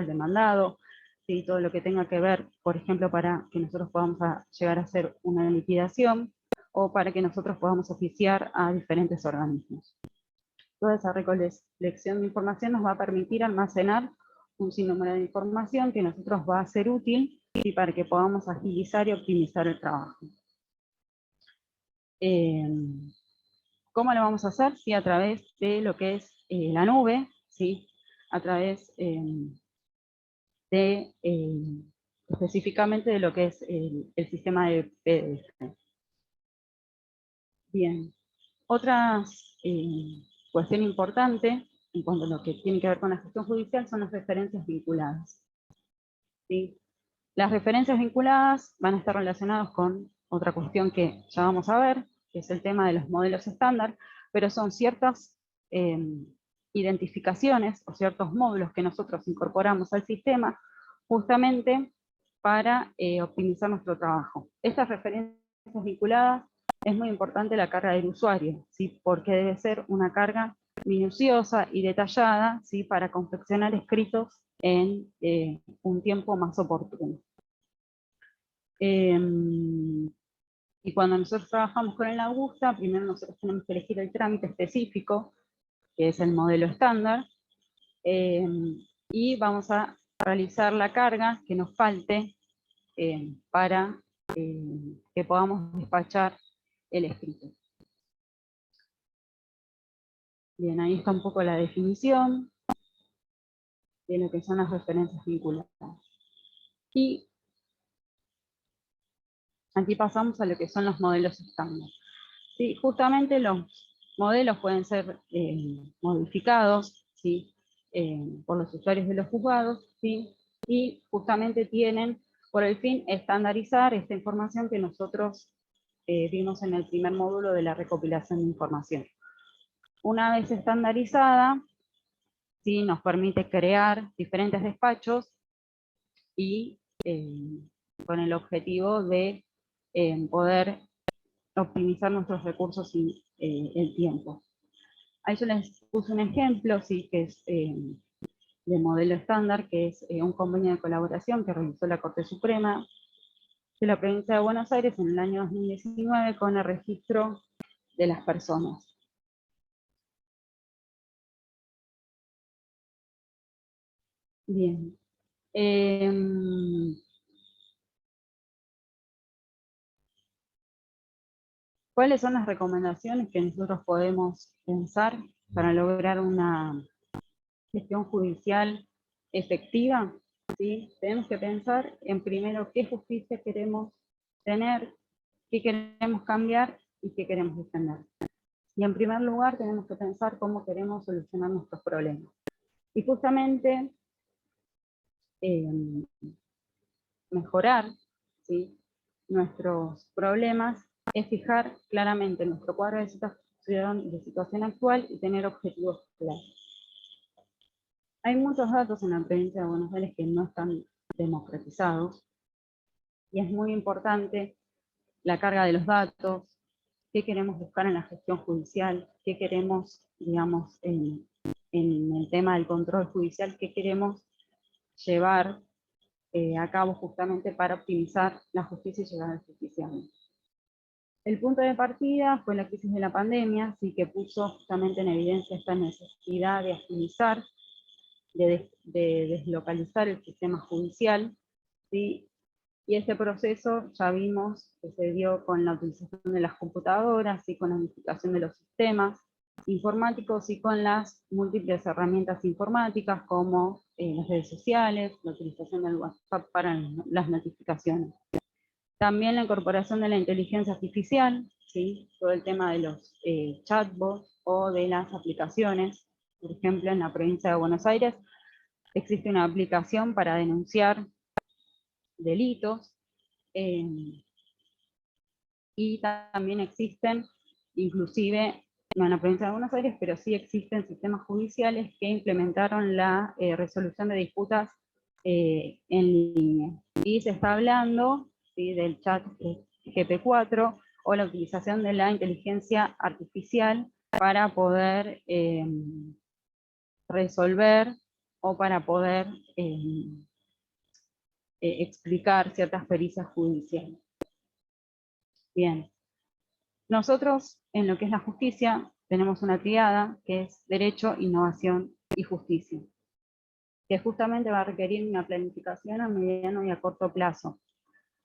demandado, ¿sí? Todo lo que tenga que ver, por ejemplo, para que nosotros podamos llegar a hacer una liquidación, o para que nosotros podamos oficiar a diferentes organismos. Toda esa recolección de información nos va a permitir almacenar un sinnúmero de información que a nosotros va a ser útil, ¿sí? Para que podamos agilizar y optimizar el trabajo. ¿Cómo lo vamos a hacer? Sí, a través de lo que es la nube, ¿sí? A través específicamente de lo que es el sistema de PDF. Bien, otra cuestión importante en cuanto a lo que tiene que ver con la gestión judicial son las referencias vinculadas, ¿sí? Las referencias vinculadas van a estar relacionadas con otra cuestión que ya vamos a ver, que es el tema de los modelos estándar, pero son ciertas identificaciones o ciertos módulos que nosotros incorporamos al sistema justamente para optimizar nuestro trabajo. Estas referencias vinculadas es muy importante la carga del usuario, ¿sí? Porque debe ser una carga minuciosa y detallada, ¿sí? Para confeccionar escritos en un tiempo más oportuno. Y cuando nosotros trabajamos con el Augusta, primero nosotros tenemos que elegir el trámite específico, que es el modelo estándar, y vamos a realizar la carga que nos falte para que podamos despachar el escrito. Bien, ahí está un poco la definición de lo que son las referencias vinculadas. Y aquí pasamos a lo que son los modelos estándar. Sí, justamente los modelos pueden ser modificados, ¿sí? Por los usuarios de los juzgados, ¿sí? Y justamente tienen por el fin estandarizar esta información que nosotros vimos en el primer módulo de la recopilación de información. Una vez estandarizada, ¿sí? Nos permite crear diferentes despachos y con el objetivo de poder optimizar nuestros recursos y el tiempo. Ahí yo les puse un ejemplo, sí, que es de modelo estándar, que es un convenio de colaboración que realizó la Corte Suprema de la provincia de Buenos Aires en el año 2019 con el registro de las personas. Bien. ¿Cuáles son las recomendaciones que nosotros podemos pensar para lograr una gestión judicial efectiva? ¿Sí? Tenemos que pensar en primero qué justicia queremos tener, qué queremos cambiar y qué queremos defender. Y en primer lugar tenemos que pensar cómo queremos solucionar nuestros problemas. Y justamente mejorar, ¿sí?, nuestros problemas es fijar claramente nuestro cuadro de situación actual y tener objetivos claros. Hay muchos datos en la provincia de Buenos Aires que no están democratizados y es muy importante la carga de los datos, qué queremos buscar en la gestión judicial, qué queremos, digamos, en el tema del control judicial, qué queremos llevar a cabo justamente para optimizar la justicia y llegar al justiciable. El punto de partida fue la crisis de la pandemia, sí, que puso justamente en evidencia esta necesidad de agilizar, de deslocalizar el sistema judicial, ¿sí? Y este proceso ya vimos que se dio con la utilización de las computadoras y con la unificación de los sistemas informáticos y con las múltiples herramientas informáticas como las redes sociales, la utilización del WhatsApp para las notificaciones. También la incorporación de la inteligencia artificial, ¿sí? Todo el tema de los chatbots o de las aplicaciones. Por ejemplo, en la provincia de Buenos Aires existe una aplicación para denunciar delitos, y también existen, inclusive, no en la provincia de Buenos Aires, pero sí existen sistemas judiciales que implementaron la resolución de disputas en línea. Y se está hablando, ¿sí?, del chat GP4 o la utilización de la inteligencia artificial para poder resolver o para poder explicar ciertas pericias judiciales. Bien, nosotros en lo que es la justicia tenemos una triada que es Derecho, Innovación y Justicia, que justamente va a requerir una planificación a mediano y a corto plazo.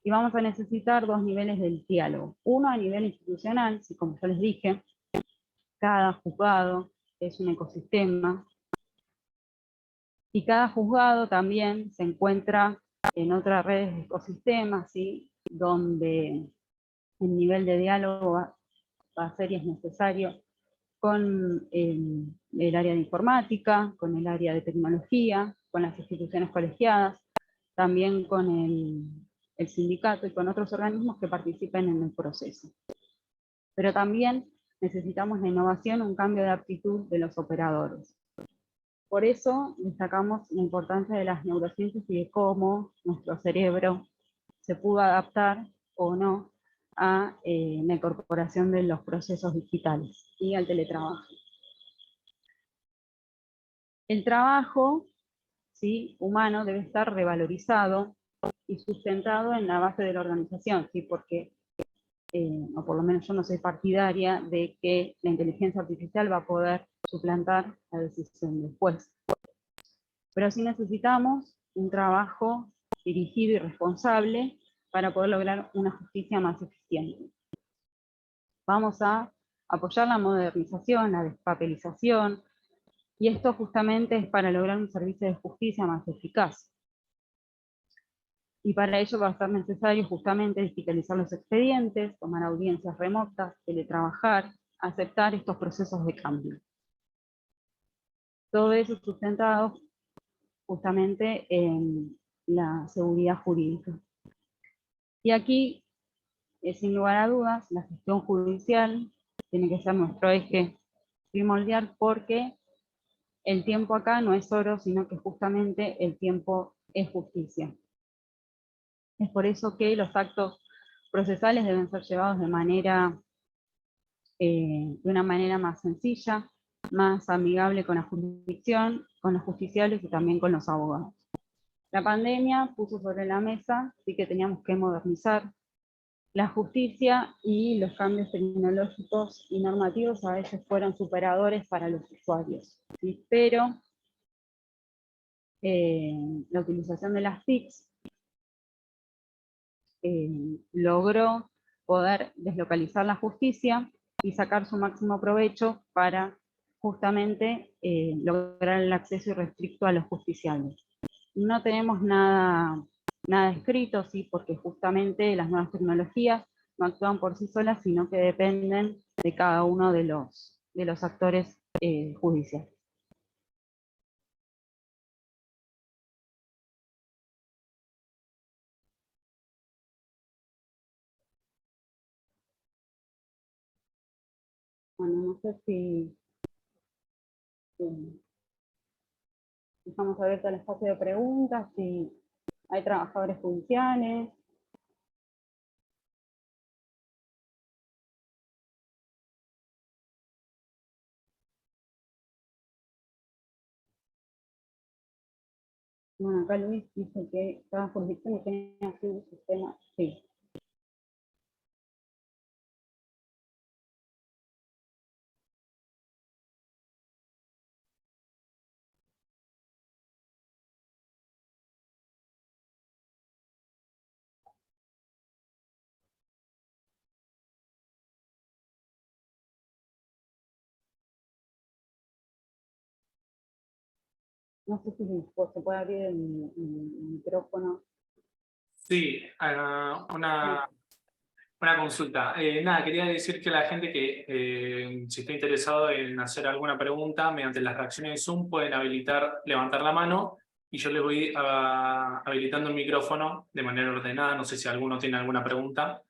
Y vamos a necesitar dos niveles del diálogo. Uno a nivel institucional, si como yo les dije, cada juzgado es un ecosistema, y cada juzgado también se encuentra en otras redes de ecosistemas, ¿sí?, donde el nivel de diálogo va a ser y es necesario con el área de informática, con el área de tecnología, con las instituciones colegiadas, también con el sindicato y con otros organismos que participen en el proceso. Pero también necesitamos la innovación, un cambio de aptitud de los operadores. Por eso destacamos la importancia de las neurociencias y de cómo nuestro cerebro se pudo adaptar o no a la incorporación de los procesos digitales y al teletrabajo. El trabajo, ¿sí?, humano debe estar revalorizado y sustentado en la base de la organización, ¿sí?, porque, o por lo menos yo no soy partidaria de que la inteligencia artificial va a poder suplantar la decisión del juez. Pero sí necesitamos un trabajo dirigido y responsable para poder lograr una justicia más eficiente. Vamos a apoyar la modernización, la despapelización, y esto justamente es para lograr un servicio de justicia más eficaz. Y para ello va a ser necesario justamente digitalizar los expedientes, tomar audiencias remotas, teletrabajar, aceptar estos procesos de cambio. Todo eso sustentado justamente en la seguridad jurídica. Y aquí, sin lugar a dudas, la gestión judicial tiene que ser nuestro eje primordial, porque el tiempo acá no es oro, sino que justamente el tiempo es justicia. Es por eso que los actos procesales deben ser llevados de una manera más sencilla, más amigable con la jurisdicción, con los justiciables y también con los abogados. La pandemia puso sobre la mesa, sí, que teníamos que modernizar la justicia, y los cambios tecnológicos y normativos a veces fueron superadores para los usuarios, ¿sí? Pero la utilización de las TICs logró poder deslocalizar la justicia y sacar su máximo provecho para justamente lograr el acceso irrestricto a los justiciables. No tenemos nada escrito, ¿sí?, porque justamente las nuevas tecnologías no actúan por sí solas, sino que dependen de cada uno de los actores judiciales. Bueno, no sé si dejamos abierto el espacio de preguntas, si hay trabajadores judiciales. Bueno, acá Luis dice que cada jurisdicción tiene así un sistema. Sí. No sé si se puede abrir el micrófono. Sí, una consulta. Nada, quería decir que la gente que si está interesado en hacer alguna pregunta, mediante las reacciones de Zoom pueden levantar la mano, y yo les voy habilitando el micrófono de manera ordenada. No sé si alguno tiene alguna pregunta.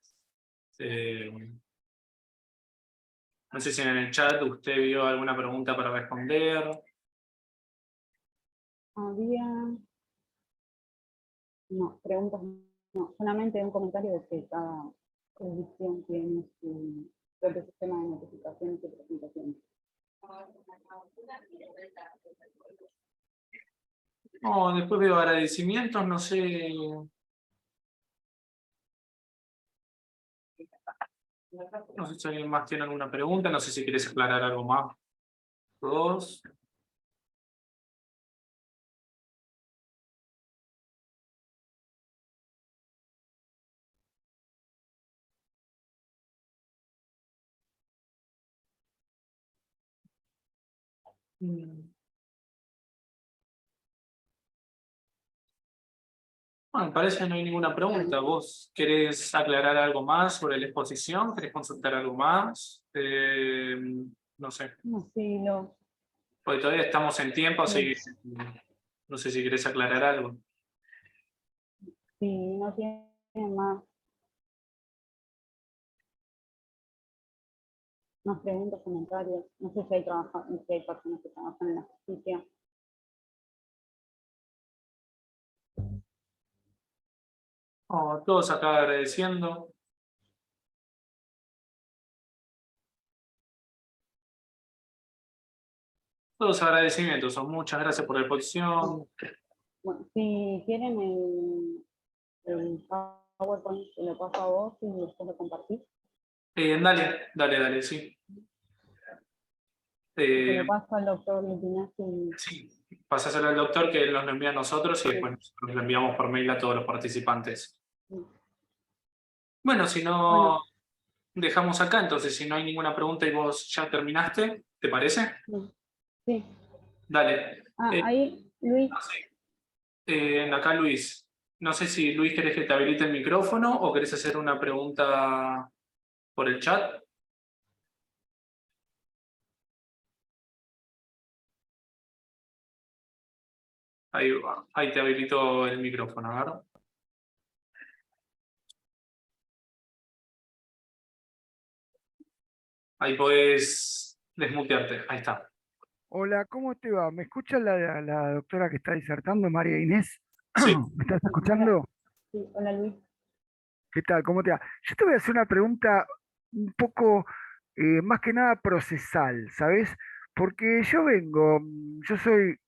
No sé si en el chat usted vio alguna pregunta para responder. No, preguntas no, solamente un comentario de que cada jurisdicción tiene su propio sistema de notificaciones y presentaciones. No, después veo agradecimientos, no sé. No sé si alguien más tiene alguna pregunta, no sé si quieres aclarar algo más. Todos. Bueno, me parece que no hay ninguna pregunta. ¿Vos querés aclarar algo más sobre la exposición? ¿Querés consultar algo más? No sé. No, sí, Porque todavía estamos en tiempo, así que no sé si querés aclarar algo. sí, no tiene más preguntas, comentarios. No sé si hay personas que trabajan en la justicia. Oh, todos acá agradeciendo. Todos agradecimientos, son muchas gracias por la exposición. Bueno, si quieren el PowerPoint, te lo paso a vos y después lo compartís. Dale, sí. Se lo paso al doctor Litinazzi. Sí, pasáselo al doctor que él nos lo envía a nosotros y después nosotros lo enviamos por mail a todos los participantes. Bueno, si no, dejamos acá, entonces si no hay ninguna pregunta y vos ya terminaste, ¿te parece? Sí. Dale. Ahí, Luis. Acá Luis. No sé si Luis querés que te habilite el micrófono o querés hacer una pregunta por el chat. Ahí va, ahí te habilito el micrófono, ¿verdad? Ahí podés desmutearte, ahí está. Hola, ¿cómo te va? ¿Me escucha la doctora que está disertando, María Inés? Sí. ¿Me estás escuchando? Sí, hola Luis. ¿Qué tal? ¿Cómo te va? Yo te voy a hacer una pregunta un poco, más que nada procesal, ¿sabes? Porque yo soy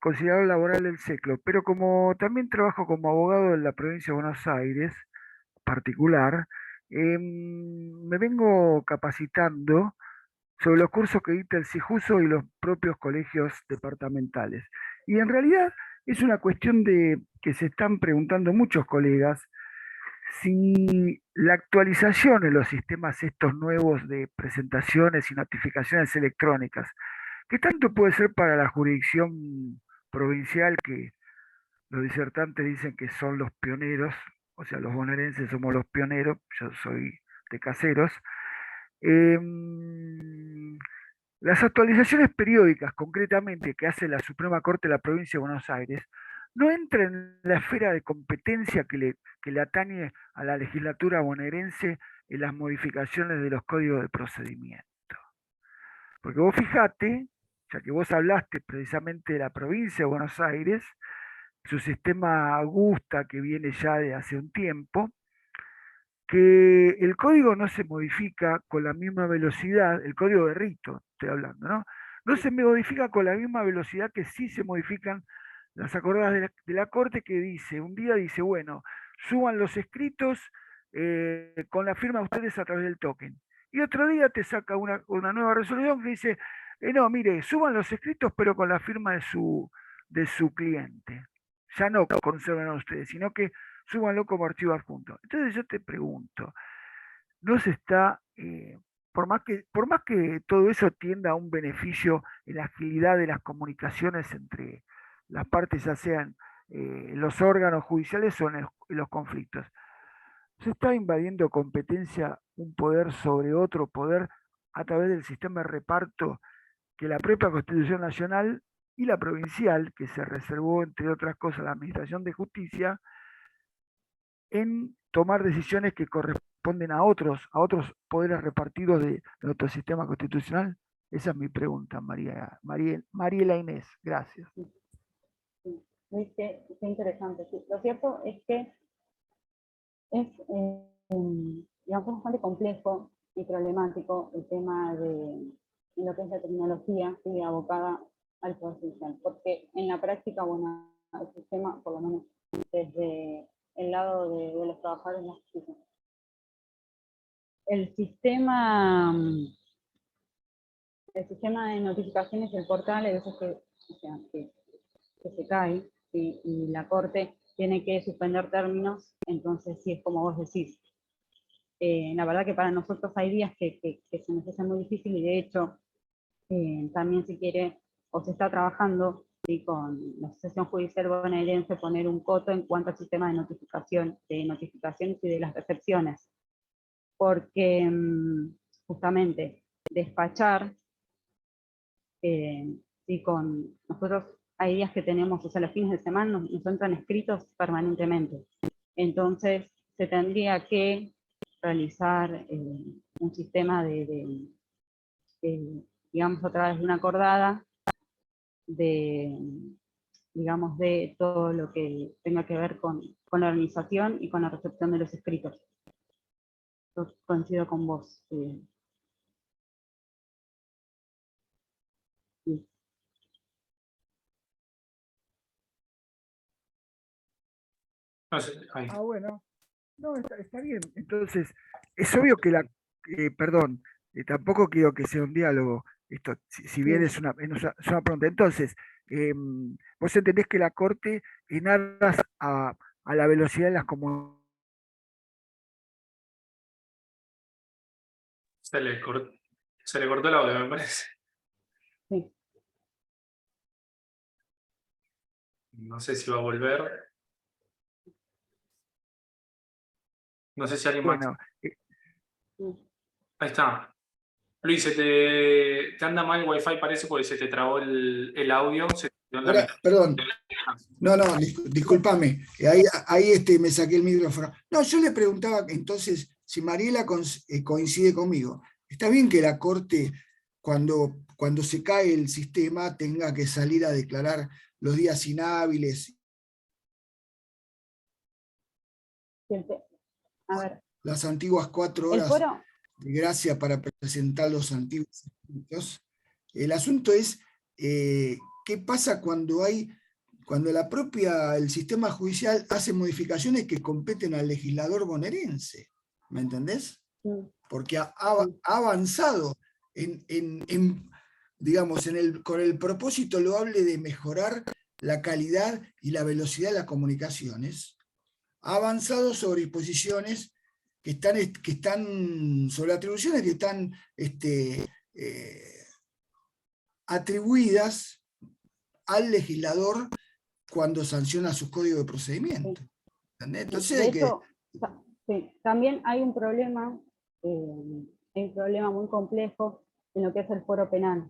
conciliador laboral del SECLO, pero como también trabajo como abogado en la provincia de Buenos Aires, particular, me vengo capacitando sobre los cursos que dicta el CIJUSO y los propios colegios departamentales. Y en realidad es una cuestión de que se están preguntando muchos colegas si la actualización en los sistemas estos nuevos de presentaciones y notificaciones electrónicas, que tanto puede ser para la jurisdicción provincial, que los disertantes dicen que son los pioneros, o sea, los bonaerenses somos los pioneros, yo soy de Caseros, las actualizaciones periódicas, concretamente, que hace la Suprema Corte de la Provincia de Buenos Aires, no entran en la esfera de competencia que le atañe a la legislatura bonaerense en las modificaciones de los códigos de procedimiento. Porque vos fijate, ya que vos hablaste precisamente de la provincia de Buenos Aires, su sistema Augusta, que viene ya de hace un tiempo, que el código no se modifica con la misma velocidad, el código de rito, estoy hablando, ¿no? No se modifica con la misma velocidad que sí se modifican las acordadas de la Corte, que dice, un día dice, bueno, suban los escritos con la firma de ustedes a través del token. Y otro día te saca una nueva resolución que dice, no, mire, suban los escritos pero con la firma de su cliente. Ya no conservan a ustedes, sino que súbanlo como archivo adjunto. Entonces yo te pregunto, ¿no se está, por más que todo eso tienda a un beneficio en la agilidad de las comunicaciones entre las partes, ya sean los órganos judiciales o en los conflictos, se está invadiendo competencia un poder sobre otro poder a través del sistema de reparto que la propia Constitución Nacional y la provincial, que se reservó, entre otras cosas, la Administración de Justicia, en tomar decisiones que corresponden a otros poderes repartidos de nuestro sistema constitucional? Esa es mi pregunta, Mariela Inés. Gracias. Luis, qué interesante. Sí, lo cierto es que es, digamos, bastante complejo y problemático el tema de lo que es la tecnología, ¿sí?, abocada al Poder Judicial, porque en la práctica, bueno, el sistema, por lo menos desde el lado de los trabajadores de la justicia, el sistema de notificaciones del portal, hay veces que, o sea, que se cae, ¿sí?, y la Corte tiene que suspender términos, entonces sí es como vos decís. La verdad que para nosotros hay días que se nos hace muy difícil, y de hecho también se quiere, o se está trabajando, ¿sí?, con la Asociación Judicial Bonaerense, poner un coto en cuanto al sistema de notificaciones y de las recepciones, porque justamente despachar, ¿sí?, con nosotros hay días que tenemos, o sea, los fines de semana nos entran escritos permanentemente, entonces se tendría que realizar un sistema digamos, a través de una acordada, digamos, de todo lo que tenga que ver con la organización y con la recepción de los escritos. Yo coincido con vos. Sí. No sé, ahí. Ah, bueno. No, está bien. Entonces, es obvio que perdón, tampoco quiero que sea un diálogo, esto, si bien Sí. es una pregunta. Entonces, vos entendés que la Corte, en aras a la velocidad de las comunicaciones, Se le cortó el audio, me parece. Sí. No sé si va a volver. No sé si alguien más. bueno, Sí. Ahí está. Luis, te anda mal el wifi, parece, porque se te trabó el audio. Se te quedó en la Ahora, mitad. perdón, no, discúlpame, ahí me saqué el micrófono. No, yo le preguntaba entonces si Mariela coincide conmigo. Está bien que la Corte, cuando se cae el sistema, tenga que salir a declarar los días inhábiles, A ver, las antiguas 4 el horas foro, de gracia para presentar los antiguos escritos. El asunto es qué pasa cuando el sistema judicial hace modificaciones que competen al legislador bonaerense. ¿Me entendés? sí, Porque ha sí, avanzado digamos, con el propósito loable de mejorar la calidad y la velocidad de las comunicaciones. Ha avanzado sobre disposiciones que están sobre atribuciones que están atribuidas al legislador cuando sanciona sus códigos de procedimiento. ¿Entendés? sí. Entonces De hay que... hecho, sí, también hay un problema muy complejo en lo que es el foro penal.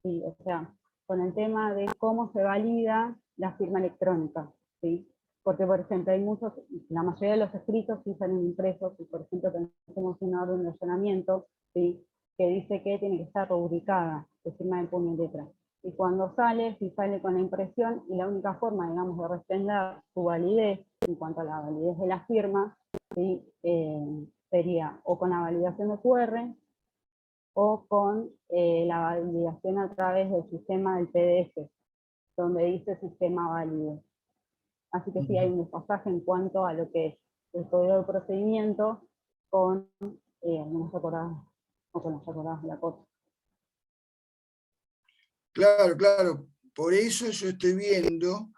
Sí, o sea, con el tema de cómo se valida la firma electrónica, ¿sí? Porque, por ejemplo, la mayoría de los escritos sí salen impresos, y por ejemplo tenemos una orden de allanamiento, ¿sí? Que dice que tiene que estar rubricada, de firma de puño y letra. Y cuando si sale con la impresión, y la única forma, digamos, de responder su validez, en cuanto a la validez de la firma, ¿sí? Sería o con la validación de QR, o con la validación a través del sistema del PDF, donde dice sistema válido. Así que sí hay un desfasaje en cuanto a lo que es el código de procedimiento con algunas acordadas o con las acordadas de la Corte. Claro, claro. Por eso yo estoy viendo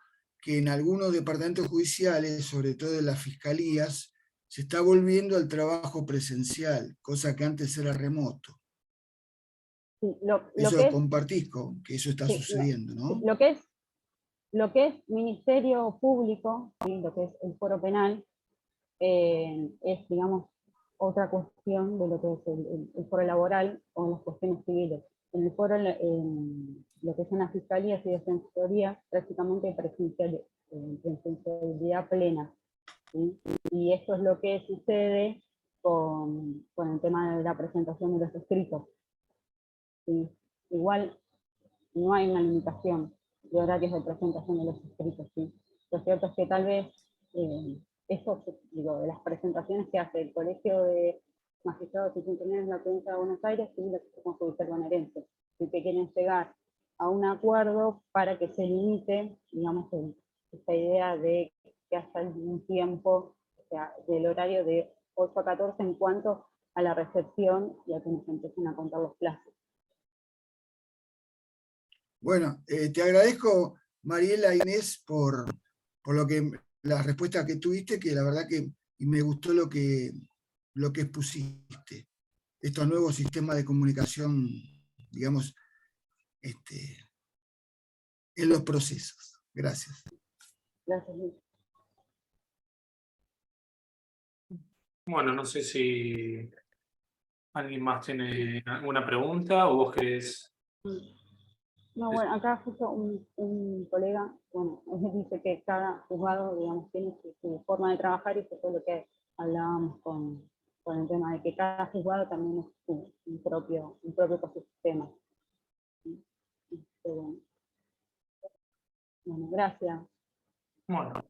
que en algunos departamentos judiciales, sobre todo en las fiscalías, se está volviendo al trabajo presencial, cosa que antes era remoto. Sí, Eso compartís que eso está sí, sucediendo, ¿no? lo que es Ministerio Público, ¿sí? Lo que es el foro penal, es, digamos, otra cuestión de lo que es el foro laboral o las cuestiones civiles. En el foro, lo que son las fiscalías y defensoría, prácticamente hay presencialidad plena, ¿sí? Y esto es lo que sucede con el tema de la presentación de los escritos, ¿sí? Igual no hay una limitación de horarios de presentación de los escritos, ¿sí? Lo cierto es que tal vez eso, digo, de las presentaciones que hace el Colegio de Magistrados y Funcionarios de la Provincia de Buenos Aires y la Asociación Judicial Bonaerense, que quieren llegar a un acuerdo para que se limite, digamos, esta idea de que haya un tiempo, o sea, del horario de 8 a 14 en cuanto a la recepción y a que nos empiecen a contar los plazos. Bueno, te agradezco, Mariela Inés, por la respuesta que tuviste, que la verdad que me gustó lo que expusiste. Estos nuevos sistemas de comunicación, digamos, en los procesos. Gracias. Gracias, Luis. Bueno, no sé si alguien más tiene alguna pregunta o vos querés. No, bueno, acá justo un colega, bueno, él dice que cada juzgado, digamos, tiene su forma de trabajar, y eso fue lo que hablábamos con el tema de que cada juzgado también es un propio ecosistema. Bueno, gracias. Bueno,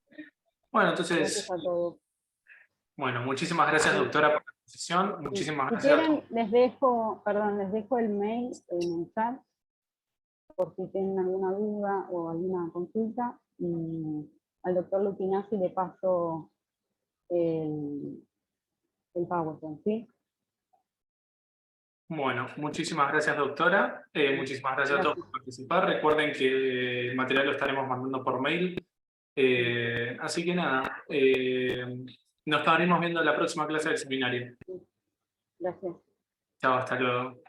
entonces, Gracias a todos. bueno, muchísimas gracias, doctora, por la exposición. Muchísimas Si gracias a quieren, todos. les dejo el mail en el chat, por si tienen alguna duda o alguna consulta, y al doctor Lupinazzi le paso el PowerPoint, ¿sí? Bueno, muchísimas gracias, doctora. Muchísimas gracias a todos por participar. Recuerden que el material lo estaremos mandando por mail. Así que nada, nos estaremos viendo en la próxima clase del seminario. Gracias. Chao, hasta luego.